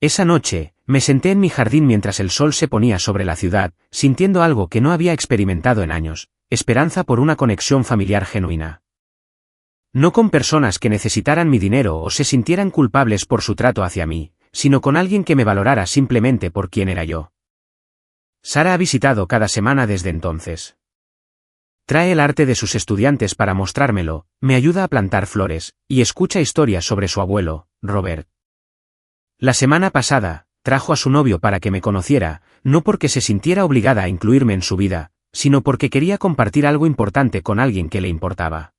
Esa noche, me senté en mi jardín mientras el sol se ponía sobre la ciudad, sintiendo algo que no había experimentado en años, esperanza por una conexión familiar genuina. No con personas que necesitaran mi dinero o se sintieran culpables por su trato hacia mí, sino con alguien que me valorara simplemente por quien era yo. Sara ha visitado cada semana desde entonces. Trae el arte de sus estudiantes para mostrármelo, me ayuda a plantar flores, y escucha historias sobre su abuelo, Robert. La semana pasada, trajo a su novio para que me conociera, no porque se sintiera obligada a incluirme en su vida, sino porque quería compartir algo importante con alguien que le importaba.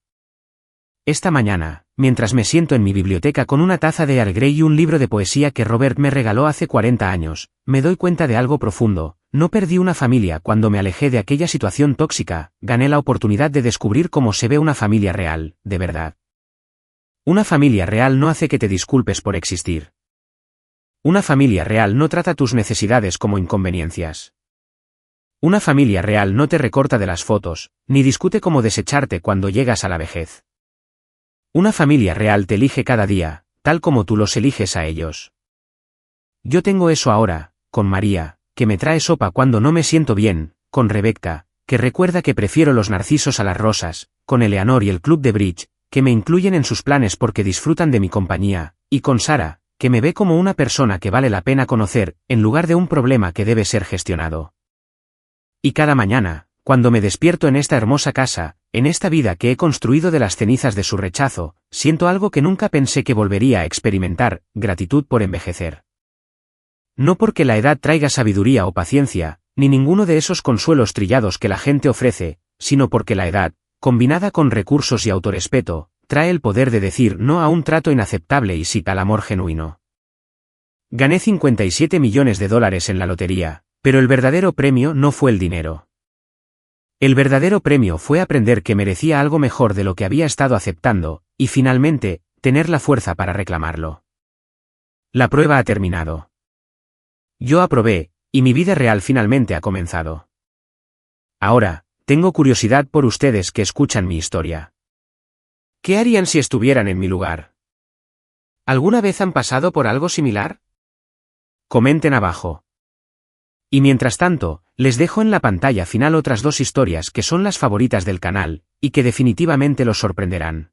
Esta mañana, mientras me siento en mi biblioteca con una taza de Earl Grey y un libro de poesía que Robert me regaló hace 40 años, me doy cuenta de algo profundo: no perdí una familia cuando me alejé de aquella situación tóxica, gané la oportunidad de descubrir cómo se ve una familia real, de verdad. Una familia real no hace que te disculpes por existir. Una familia real no trata tus necesidades como inconveniencias. Una familia real no te recorta de las fotos, ni discute cómo desecharte cuando llegas a la vejez. Una familia real te elige cada día, tal como tú los eliges a ellos. Yo tengo eso ahora, con María, que me trae sopa cuando no me siento bien, con Rebecca, que recuerda que prefiero los narcisos a las rosas, con Eleanor y el club de bridge, que me incluyen en sus planes porque disfrutan de mi compañía, y con Sara, que me ve como una persona que vale la pena conocer, en lugar de un problema que debe ser gestionado. Y cada mañana, cuando me despierto en esta hermosa casa, en esta vida que he construido de las cenizas de su rechazo, siento algo que nunca pensé que volvería a experimentar: gratitud por envejecer. No porque la edad traiga sabiduría o paciencia, ni ninguno de esos consuelos trillados que la gente ofrece, sino porque la edad, combinada con recursos y autorrespeto, trae el poder de decir no a un trato inaceptable y sí al amor genuino. Gané $57 millones en la lotería, pero el verdadero premio no fue el dinero. El verdadero premio fue aprender que merecía algo mejor de lo que había estado aceptando, y finalmente, tener la fuerza para reclamarlo. La prueba ha terminado. Yo aprobé, y mi vida real finalmente ha comenzado. Ahora, tengo curiosidad por ustedes que escuchan mi historia. ¿Qué harían si estuvieran en mi lugar? ¿Alguna vez han pasado por algo similar? Comenten abajo. Y mientras tanto, les dejo en la pantalla final otras 2 historias que son las favoritas del canal, y que definitivamente los sorprenderán.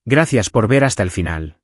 Gracias por ver hasta el final.